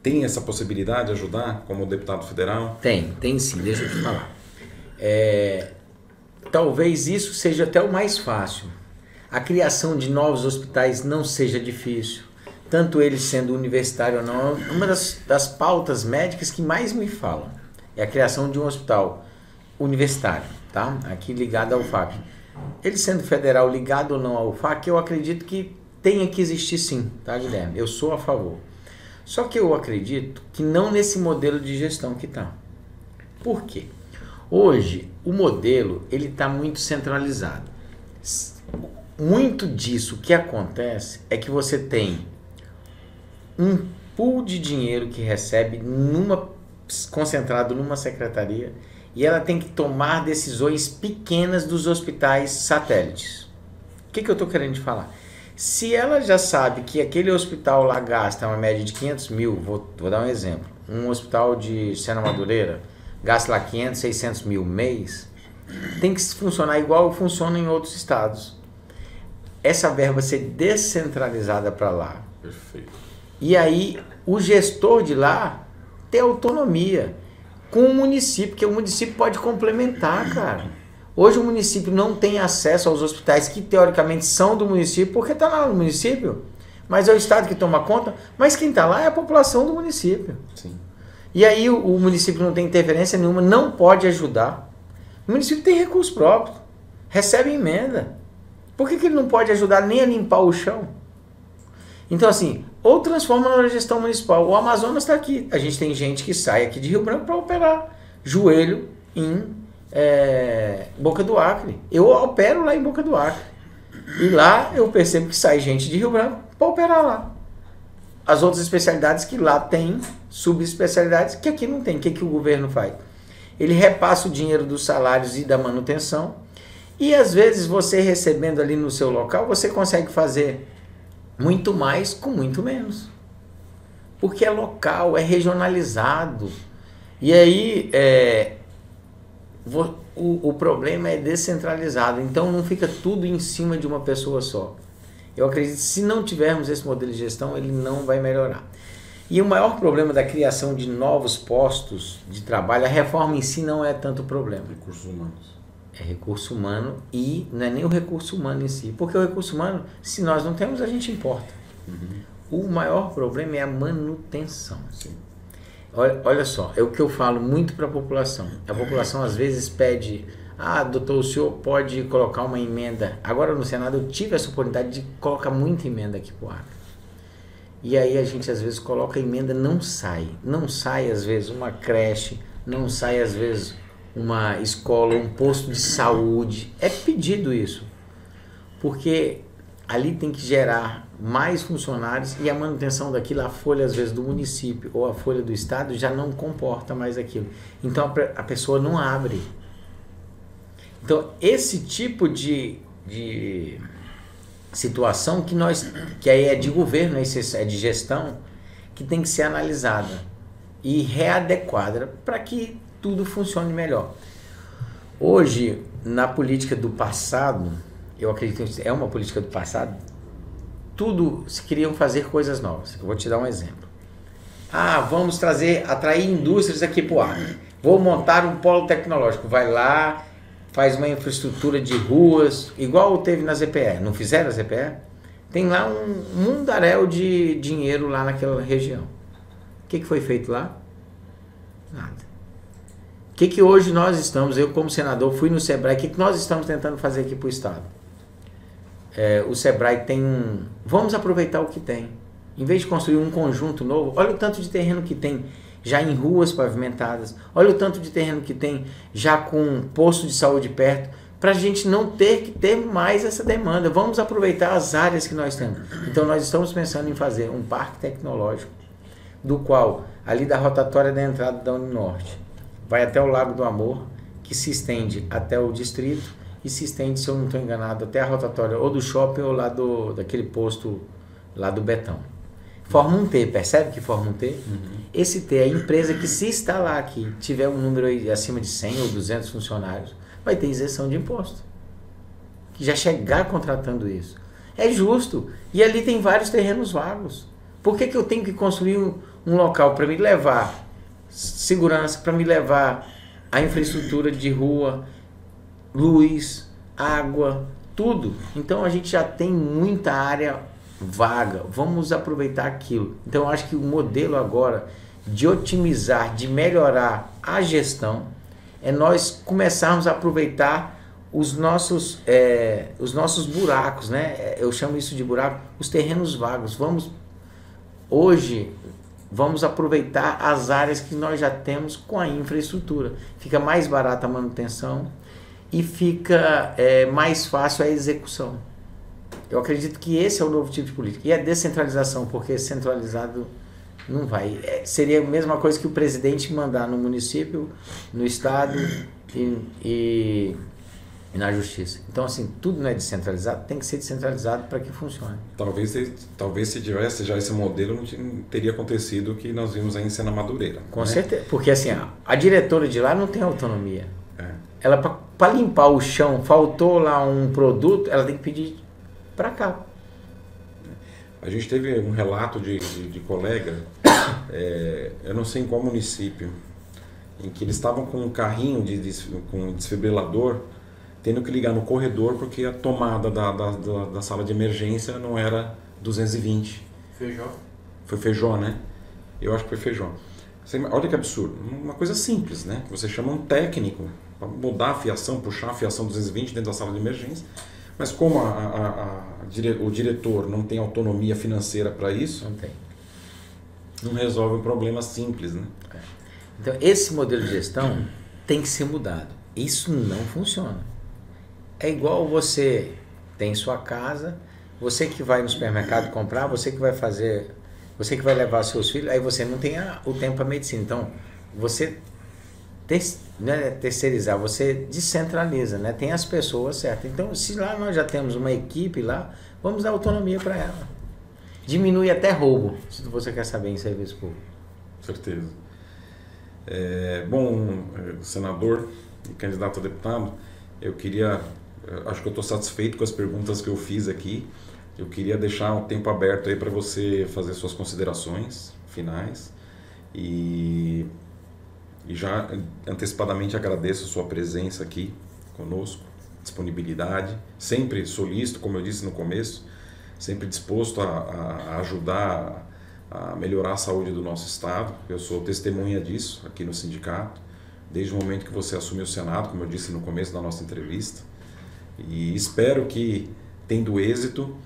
tem essa possibilidade de ajudar como deputado federal? Tem sim, deixa eu te falar. Talvez isso seja até o mais fácil. A criação de novos hospitais não seja difícil, tanto ele sendo universitário ou não. Uma das pautas médicas que mais me falam é a criação de um hospital universitário, tá? Aqui ligado ao UFAC. Ele sendo federal, ligado ou não ao UFAC, eu acredito que tenha que existir sim, tá, Guilherme? Eu sou a favor. Só que eu acredito que não nesse modelo de gestão que está. Por quê? Hoje, o modelo ele está muito centralizado. Muito disso que acontece é que você tem um pool de dinheiro que recebe concentrado numa secretaria e ela tem que tomar decisões pequenas dos hospitais satélites. O que eu estou querendo falar? Se ela já sabe que aquele hospital lá gasta uma média de 500 mil, vou dar um exemplo, um hospital de Sena Madureira gasta lá 500, 600 mil mês, tem que funcionar igual funciona em outros estados. Essa verba ser descentralizada para lá. Perfeito. E aí o gestor de lá ter autonomia com o município, porque o município pode complementar, cara. Hoje o município não tem acesso aos hospitais que teoricamente são do município, porque está lá no município, mas é o estado que toma conta, mas quem está lá é a população do município. Sim. E aí o município não tem interferência nenhuma, não pode ajudar. O município tem recurso próprio, recebe emenda. Por que ele não pode ajudar nem a limpar o chão? Então assim, ou transforma na gestão municipal. O Amazonas está aqui. A gente tem gente que sai aqui de Rio Branco para operar joelho em Boca do Acre. Eu opero lá em Boca do Acre. E lá eu percebo que sai gente de Rio Branco para operar lá. As outras especialidades que lá tem, subespecialidades, que aqui não tem. O que o governo faz? Ele repassa o dinheiro dos salários e da manutenção. E às vezes você recebendo ali no seu local, você consegue fazer muito mais com muito menos. Porque é local, é regionalizado. E aí o problema é descentralizado. Então não fica tudo em cima de uma pessoa só. Eu acredito que se não tivermos esse modelo de gestão, ele não vai melhorar. E o maior problema da criação de novos postos de trabalho, a reforma em si não é tanto problema. Recursos humanos. É recurso humano e não é nem o recurso humano em si. Porque o recurso humano, se nós não temos, a gente importa. Uhum. O maior problema é a manutenção. Sim. Olha só, é o que eu falo muito para a população. A população às vezes pede, doutor, o senhor pode colocar uma emenda. Agora no Senado eu tive essa oportunidade de colocar muita emenda aqui para o Acre. E aí a gente às vezes coloca a emenda, não sai. Não sai às vezes uma creche, não sai às vezes uma escola, um posto de saúde. É pedido isso. Porque ali tem que gerar mais funcionários e a manutenção daquilo, a folha às vezes do município ou a folha do estado já não comporta mais aquilo. Então a pessoa não abre. Então esse tipo de situação que aí é de governo, é de gestão, que tem que ser analisada e readequada para que tudo funcione melhor. Hoje, na política do passado, eu acredito que é uma política do passado, tudo se queriam fazer coisas novas. Eu vou te dar um exemplo. Vamos atrair indústrias aqui para o Acre. Vou montar um polo tecnológico. Vai lá, faz uma infraestrutura de ruas, igual teve na ZPE. Não fizeram a ZPE? Tem lá um mundaréu de dinheiro lá naquela região. O que foi feito lá? Nada. O que hoje nós estamos, eu como senador fui no Sebrae, o que nós estamos tentando fazer aqui para o Estado? O Sebrae tem vamos aproveitar o que tem. Em vez de construir um conjunto novo, olha o tanto de terreno que tem já em ruas pavimentadas, olha o tanto de terreno que tem já com posto de saúde perto, para a gente não ter que ter mais essa demanda. Vamos aproveitar as áreas que nós temos. Então nós estamos pensando em fazer um parque tecnológico, do qual, ali da rotatória da entrada da Uninorte, vai até o Lago do Amor, que se estende até o distrito e se estende, se eu não estou enganado, até a rotatória ou do shopping ou lá daquele posto lá do Betão. Forma um T, percebe que forma um T? Uhum. Esse T é a empresa que, se instalar aqui, tiver um número aí acima de 100 ou 200 funcionários, vai ter isenção de imposto. Que já chegar contratando isso. É justo. E ali tem vários terrenos vagos. Por que eu tenho que construir um local para me levar segurança, para me levar a infraestrutura de rua, luz, água, tudo? Então a gente já tem muita área vaga, vamos aproveitar aquilo. Então eu acho que o modelo agora de otimizar, de melhorar a gestão, é nós começarmos a aproveitar os nossos buracos, né? Eu chamo isso de buraco, os terrenos vagos. Hoje vamos aproveitar as áreas que nós já temos com a infraestrutura. Fica mais barata a manutenção e fica mais fácil a execução. Eu acredito que esse é o novo tipo de política. E a descentralização, porque centralizado não vai. Seria a mesma coisa que o presidente mandar no município, no estado e e na justiça. Então, assim, tudo não é descentralizado, tem que ser descentralizado para que funcione. Talvez se tivesse já esse modelo, não teria acontecido o que nós vimos aí em Sena Madureira. Com certeza, porque assim, a diretora de lá não tem autonomia. É. Ela, para limpar o chão, faltou lá um produto, ela tem que pedir para cá. A gente teve um relato de colega, eu não sei em qual município, em que eles estavam com um carrinho com um desfibrilador, tendo que ligar no corredor porque a tomada da sala de emergência não era 220. Feijó? Foi Feijó, né? Eu acho que foi Feijó. Olha que absurdo. Uma coisa simples, né? Você chama um técnico para mudar a fiação, puxar a fiação 220 dentro da sala de emergência. Mas como o diretor não tem autonomia financeira para isso, não resolve um problema simples, né? Então, esse modelo de gestão tem que ser mudado. Isso não funciona. É igual você tem sua casa, você que vai no supermercado comprar, você que vai levar seus filhos, aí você não tem o tempo para medicina. Então, você terceirizar, você descentraliza, né? Tem as pessoas certas. Então, se lá nós já temos uma equipe lá, vamos dar autonomia para ela. Diminui até roubo, se você quer saber em serviço público. Certeza. Bom, senador e candidato a deputado, acho que eu estou satisfeito com as perguntas que eu fiz aqui. Eu queria deixar um tempo aberto aí para você fazer suas considerações finais e já antecipadamente agradeço a sua presença aqui conosco, disponibilidade, sempre solícito, como eu disse no começo, sempre disposto a ajudar a melhorar a saúde do nosso estado. Eu sou testemunha disso aqui no sindicato, desde o momento que você assumiu o Senado, como eu disse no começo da nossa entrevista, e espero que, tendo êxito,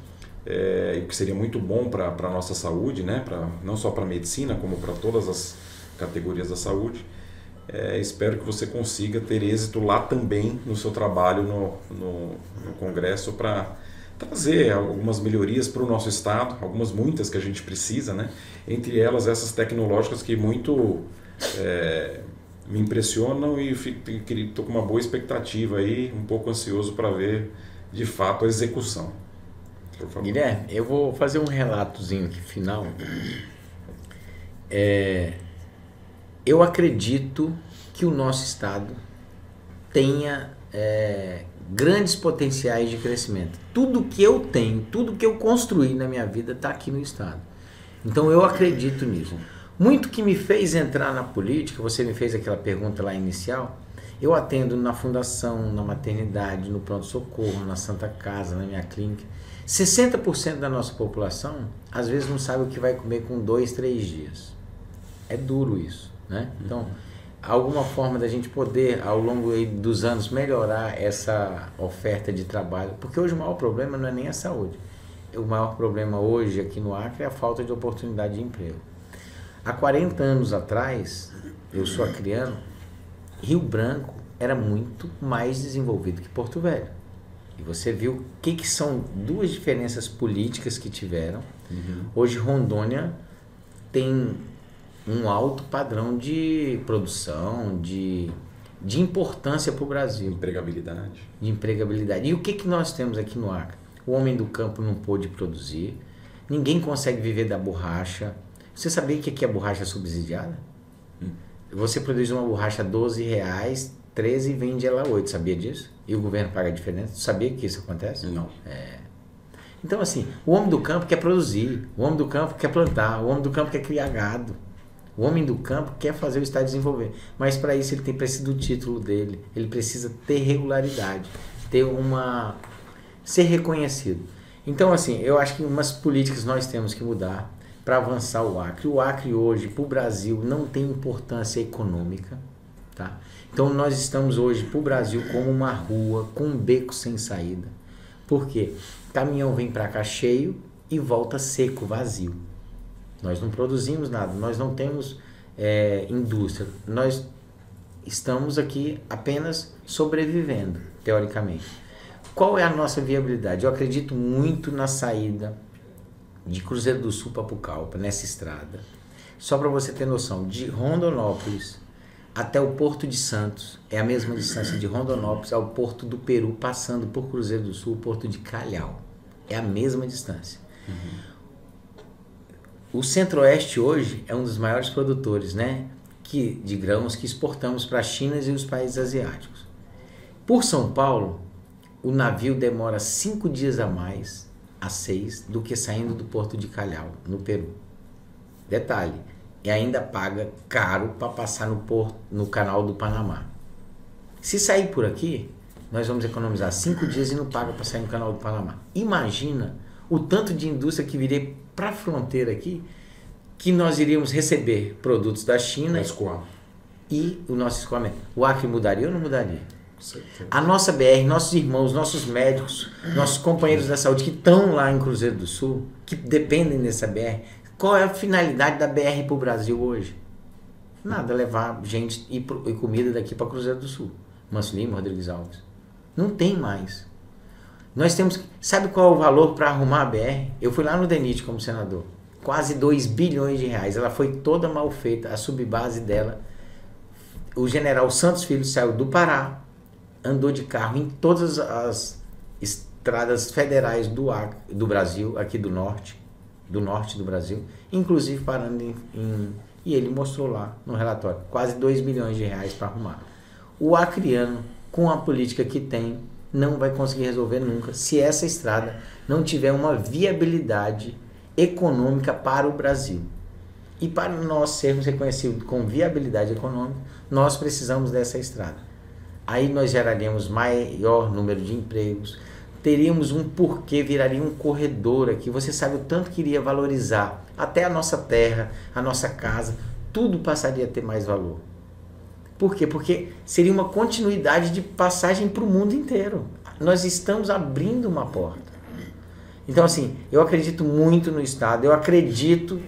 o que seria muito bom para a nossa saúde, né? Não só para a medicina, como para todas as categorias da saúde, espero que você consiga ter êxito lá também no seu trabalho no Congresso para trazer algumas melhorias para o nosso estado, muitas que a gente precisa, né? Entre elas essas tecnológicas que muito me impressionam e estou com uma boa expectativa aí, um pouco ansioso para ver de fato a execução. Por favor. Guilherme, eu vou fazer um relatozinho aqui final. Eu acredito que o nosso estado tenha grandes potenciais de crescimento. Tudo que eu tenho, tudo que eu construí na minha vida está aqui no estado. Então eu acredito nisso. Muito que me fez entrar na política, você me fez aquela pergunta lá inicial, eu atendo na fundação, na maternidade, no pronto-socorro, na Santa Casa, na minha clínica. 60% da nossa população, às vezes, não sabe o que vai comer com 2, 3 dias. É duro isso, né? Então, alguma forma da gente poder, ao longo dos anos, melhorar essa oferta de trabalho. Porque hoje o maior problema não é nem a saúde. O maior problema hoje aqui no Acre é a falta de oportunidade de emprego. Há 40 anos atrás, eu sou acriano, Rio Branco era muito mais desenvolvido que Porto Velho. E você viu o que são duas diferenças políticas que tiveram. Hoje Rondônia tem um alto padrão de produção, de importância para o Brasil. Empregabilidade. De empregabilidade. E o que nós temos aqui no Acre? O homem do campo não pôde produzir, ninguém consegue viver da borracha. Você sabia que aqui a borracha é subsidiada? Você produz uma borracha R$12, 13 e vende ela 8, sabia disso? E o governo paga a diferença. Você sabia que isso acontece? Não. Então, assim, o homem do campo quer produzir, o homem do campo quer plantar, o homem do campo quer criar gado. O homem do campo quer fazer o estado desenvolver. Mas para isso ele precisa do título dele, ele precisa ter regularidade, ser reconhecido. Então, assim, eu acho que umas políticas nós temos que mudar para avançar o Acre. O Acre hoje, para o Brasil, não tem importância econômica, tá? Então nós estamos hoje para o Brasil como uma rua, com um beco sem saída. Por quê? Caminhão vem para cá cheio e volta seco, vazio. Nós não produzimos nada, nós não temos indústria. Nós estamos aqui apenas sobrevivendo, teoricamente. Qual é a nossa viabilidade? Eu acredito muito na saída de Cruzeiro do Sul para Pucallpa, nessa estrada. Só para você ter noção, de Rondonópolis até o Porto de Santos. É a mesma distância de Rondonópolis ao Porto do Peru, passando por Cruzeiro do Sul, Porto de Calhau. É a mesma distância. O Centro-Oeste hoje é um dos maiores produtores, né, de grãos que exportamos para a China e os países asiáticos. Por São Paulo, o navio demora 5 dias a mais, a 6, do que saindo do Porto de Calhau, no Peru. Detalhe, e ainda paga caro para passar no canal do Panamá. Se sair por aqui, nós vamos economizar 5 dias e não paga para sair no canal do Panamá. Imagina o tanto de indústria que viria para a fronteira aqui, que nós iríamos receber produtos da China e o nosso escoamento. O Acre mudaria ou não mudaria? A nossa BR, nossos irmãos, nossos médicos, nossos companheiros da saúde que estão lá em Cruzeiro do Sul, que dependem dessa BR, qual é a finalidade da BR para o Brasil hoje? Nada, levar gente e comida daqui para Cruzeiro do Sul. Manso Lima, Rodrigues Alves. Não tem mais. Nós temos... Sabe qual é o valor para arrumar a BR? Eu fui lá no DENIT como senador. Quase 2 bilhões de reais. Ela foi toda mal feita. A subbase dela. O general Santos Filho saiu do Pará, andou de carro em todas as estradas federais do Brasil, aqui do norte do Brasil, inclusive parando e ele mostrou lá no relatório, quase 2 bilhões de reais para arrumar. O acreano, com a política que tem, não vai conseguir resolver nunca, se essa estrada não tiver uma viabilidade econômica para o Brasil. E para nós sermos reconhecidos com viabilidade econômica, nós precisamos dessa estrada. Aí nós geraríamos maior número de empregos, teríamos um porquê, viraria um corredor aqui. Você sabe o tanto que iria valorizar até a nossa terra, a nossa casa, tudo passaria a ter mais valor. Por quê? Porque seria uma continuidade de passagem para o mundo inteiro. Nós estamos abrindo uma porta. Então, assim, eu acredito muito no Estado, eu acredito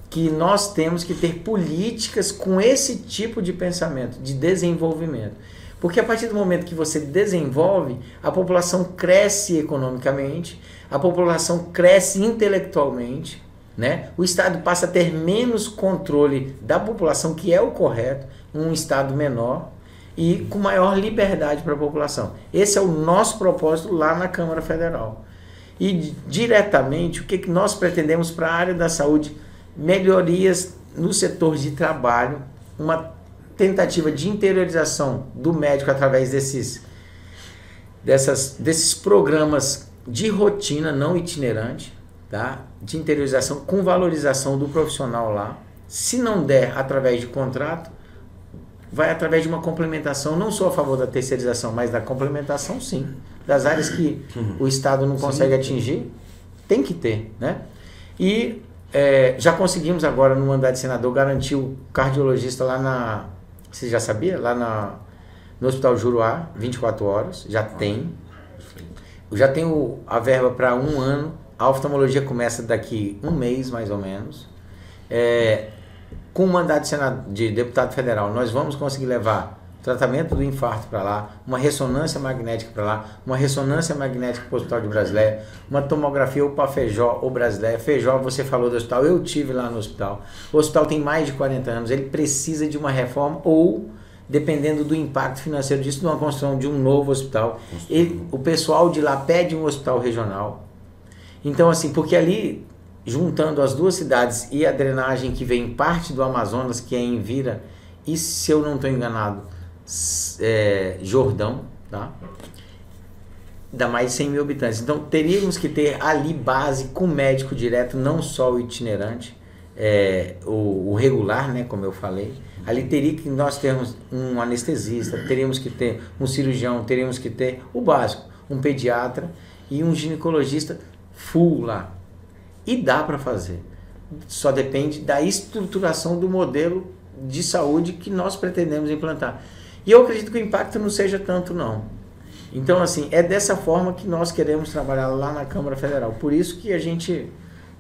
que nós temos que ter políticas com esse tipo de pensamento, de desenvolvimento. Porque a partir do momento que você desenvolve, a população cresce economicamente, a população cresce intelectualmente, né? O Estado passa a ter menos controle da população, que é o correto, um Estado menor e com maior liberdade para a população. Esse é o nosso propósito lá na Câmara Federal. E diretamente, o que nós pretendemos para a área da saúde? Melhorias no setor de trabalho, uma tentativa de interiorização do médico através desses programas de rotina não itinerante, tá? De interiorização com valorização do profissional lá. Se não der através de contrato, vai através de uma complementação. Não sou a favor da terceirização, mas da complementação sim. Das áreas que o Estado não consegue atingir, tem que ter, né? E já conseguimos agora no mandato de senador garantir o cardiologista lá você já sabia? Lá no Hospital Juruá, 24 horas, já tem. Já tenho a verba para 1 ano, a oftalmologia começa daqui 1 mês, mais ou menos. Com o mandato de deputado federal, nós vamos conseguir levar tratamento do infarto para lá, uma ressonância magnética para lá, uma ressonância magnética para o Hospital de Brasileia, uma tomografia ou para Feijó ou Brasileia. Feijó, você falou do hospital, eu tive lá no hospital. O hospital tem mais de 40 anos, ele precisa de uma reforma ou, dependendo do impacto financeiro disso, de uma construção de um novo hospital. O pessoal de lá pede um hospital regional. Então, assim, porque ali, juntando as duas cidades e a drenagem que vem parte do Amazonas, que é em Vira, e se eu não estou enganado, Jordão, tá? Dá mais de 100 mil habitantes. Então teríamos que ter ali base com médico direto, não só o itinerante, o regular, né, como eu falei. Ali teria que nós termos um anestesista, teríamos que ter um cirurgião, teríamos que ter o básico, um pediatra e um ginecologista full lá. E dá para fazer. Só depende da estruturação do modelo de saúde que nós pretendemos implantar. E eu acredito que o impacto não seja tanto, não. Então, assim, é dessa forma que nós queremos trabalhar lá na Câmara Federal. Por isso que a gente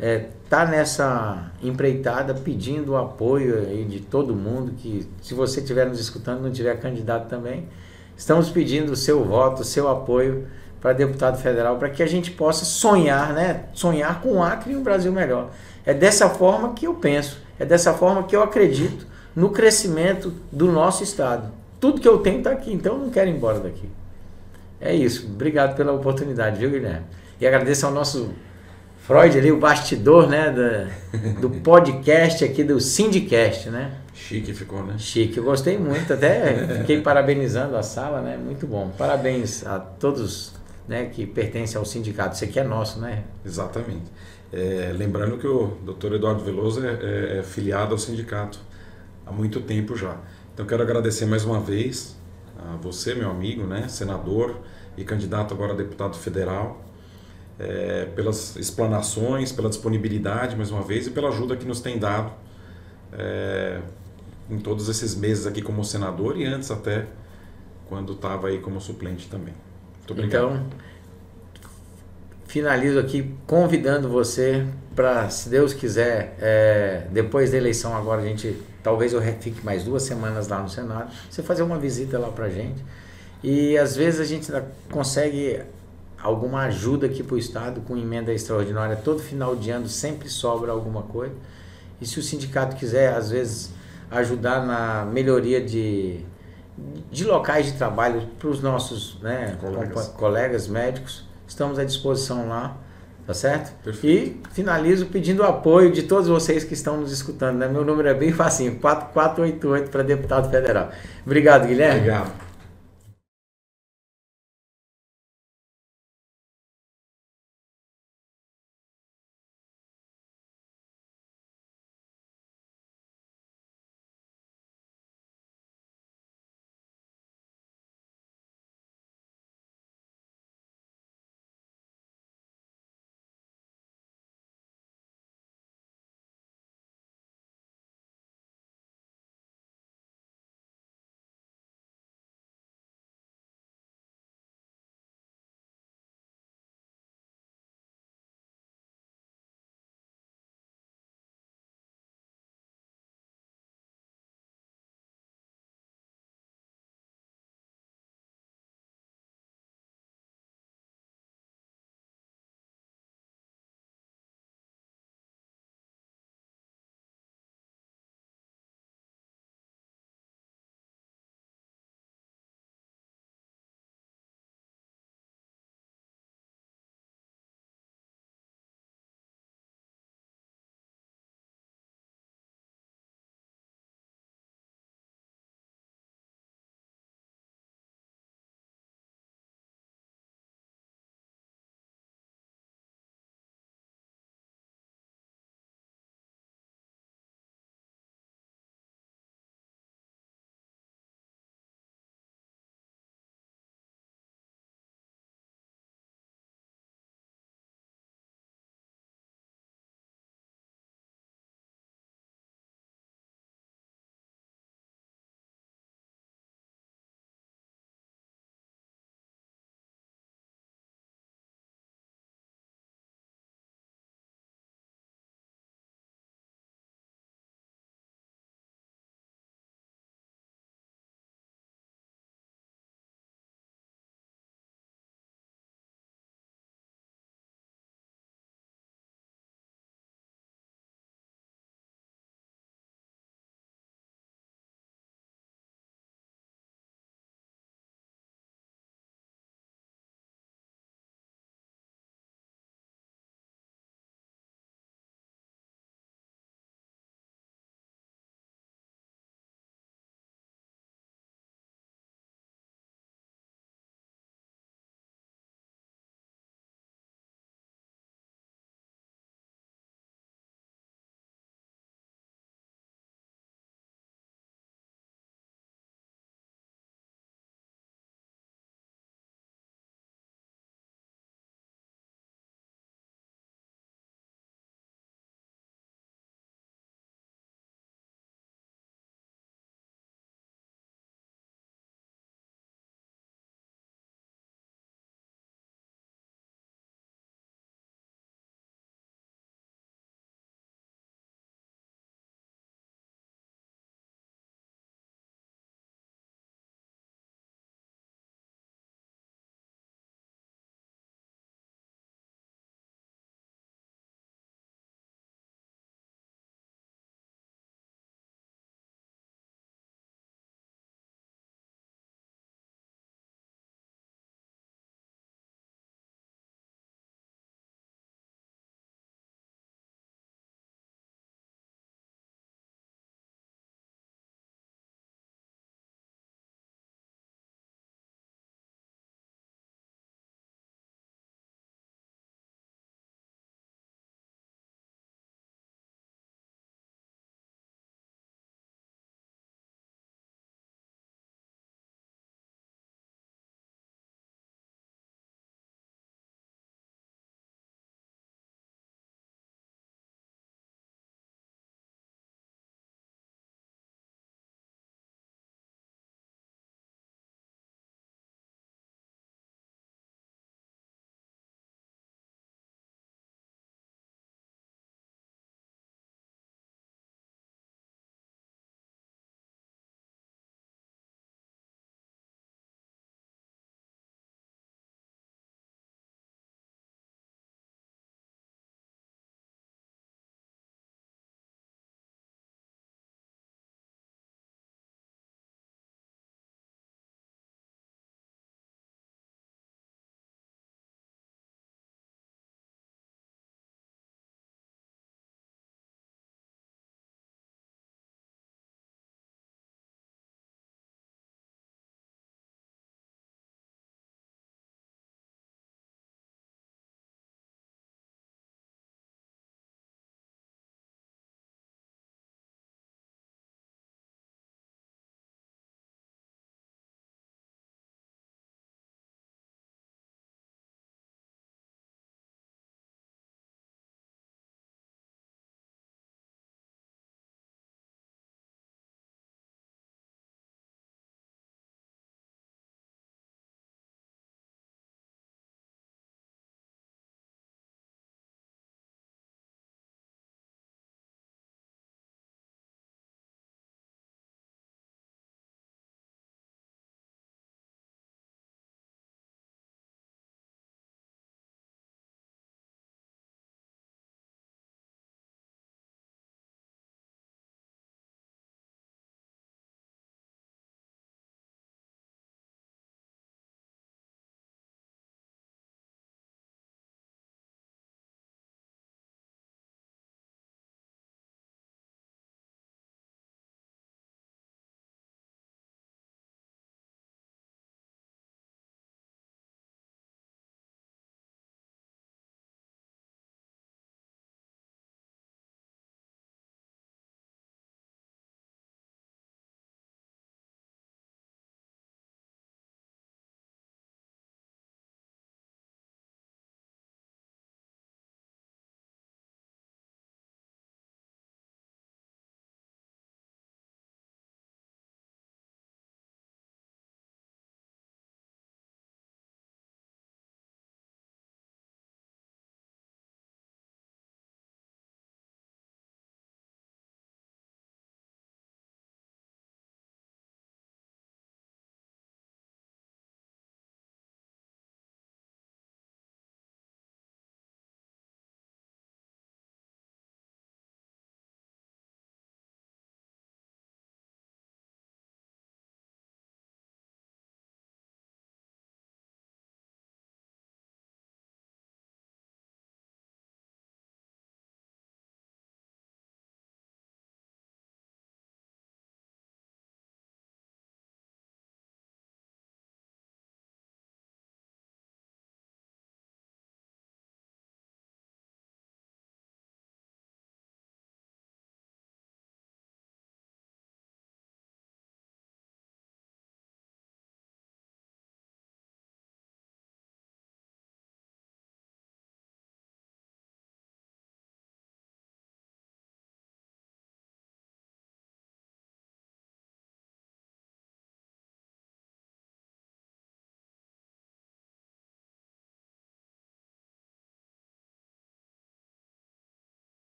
está nessa empreitada, pedindo o apoio aí de todo mundo, que se você estiver nos escutando, não tiver candidato também, estamos pedindo o seu voto, o seu apoio para deputado federal, para que a gente possa sonhar, né? Sonhar com o Acre e um Brasil melhor. É dessa forma que eu penso, é dessa forma que eu acredito no crescimento do nosso estado. Tudo que eu tenho está aqui, então eu não quero ir embora daqui. É isso. Obrigado pela oportunidade, viu, Guilherme? E agradeço ao nosso Freud ali, o bastidor, né, do podcast aqui, do Sindicast, né? Chique ficou, né? Chique, eu gostei muito, até fiquei parabenizando a sala, né? Muito bom. Parabéns a todos, né, que pertencem ao sindicato. Isso aqui é nosso, né? Exatamente. Lembrando que o Dr. Eduardo Veloso é filiado ao sindicato há muito tempo já. Então quero agradecer mais uma vez a você, meu amigo, né, senador e candidato agora a deputado federal, pelas explanações, pela disponibilidade mais uma vez e pela ajuda que nos tem dado em todos esses meses aqui como senador e antes até quando estava aí como suplente também. Muito obrigado. Então, finalizo aqui convidando você para, se Deus quiser, depois da eleição agora talvez eu fique mais 2 semanas lá no Senado, você fazer uma visita lá para a gente. E às vezes a gente consegue alguma ajuda aqui para o Estado com emenda extraordinária. Todo final de ano sempre sobra alguma coisa. E se o sindicato quiser, às vezes, ajudar na melhoria de locais de trabalho para os nossos, né, colegas médicos, estamos à disposição lá, tá certo? Perfeito. E finalizo pedindo o apoio de todos vocês que estão nos escutando, né? Meu número é bem facinho, 4488 para deputado federal. Obrigado, Guilherme. Obrigado.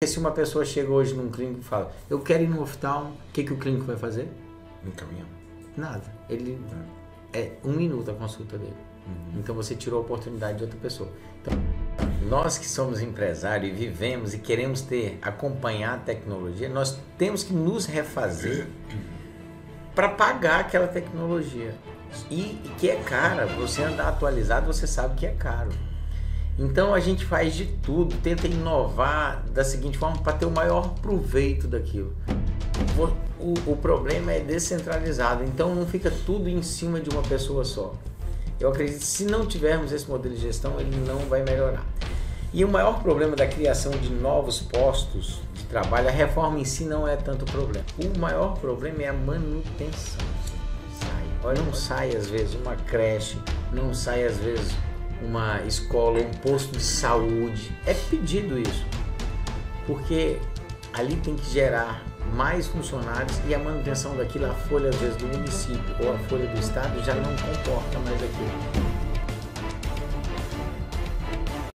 Se uma pessoa chega hoje num clínico e fala, eu quero ir no oftalmo, o que o clínico vai fazer? Encaminhar. Nada. Ele é 1 minuto a consulta dele. Então você tirou a oportunidade de outra pessoa. Então, nós que somos empresários e vivemos e queremos acompanhar a tecnologia, nós temos que nos refazer para pagar aquela tecnologia. E que é cara. Você andar atualizado, você sabe que é caro. Então a gente faz de tudo, tenta inovar da seguinte forma para ter o maior proveito daquilo. O problema é descentralizado, então não fica tudo em cima de uma pessoa só. Eu acredito que se não tivermos esse modelo de gestão, ele não vai melhorar. E o maior problema da criação de novos postos de trabalho, a reforma em si não é tanto problema. O maior problema é a manutenção. Olha, não sai às vezes uma creche, não sai às vezes uma escola, um posto de saúde. É pedido isso, porque ali tem que gerar mais funcionários e a manutenção daquilo, a folha às vezes do município ou a folha do estado já não comporta mais aquilo.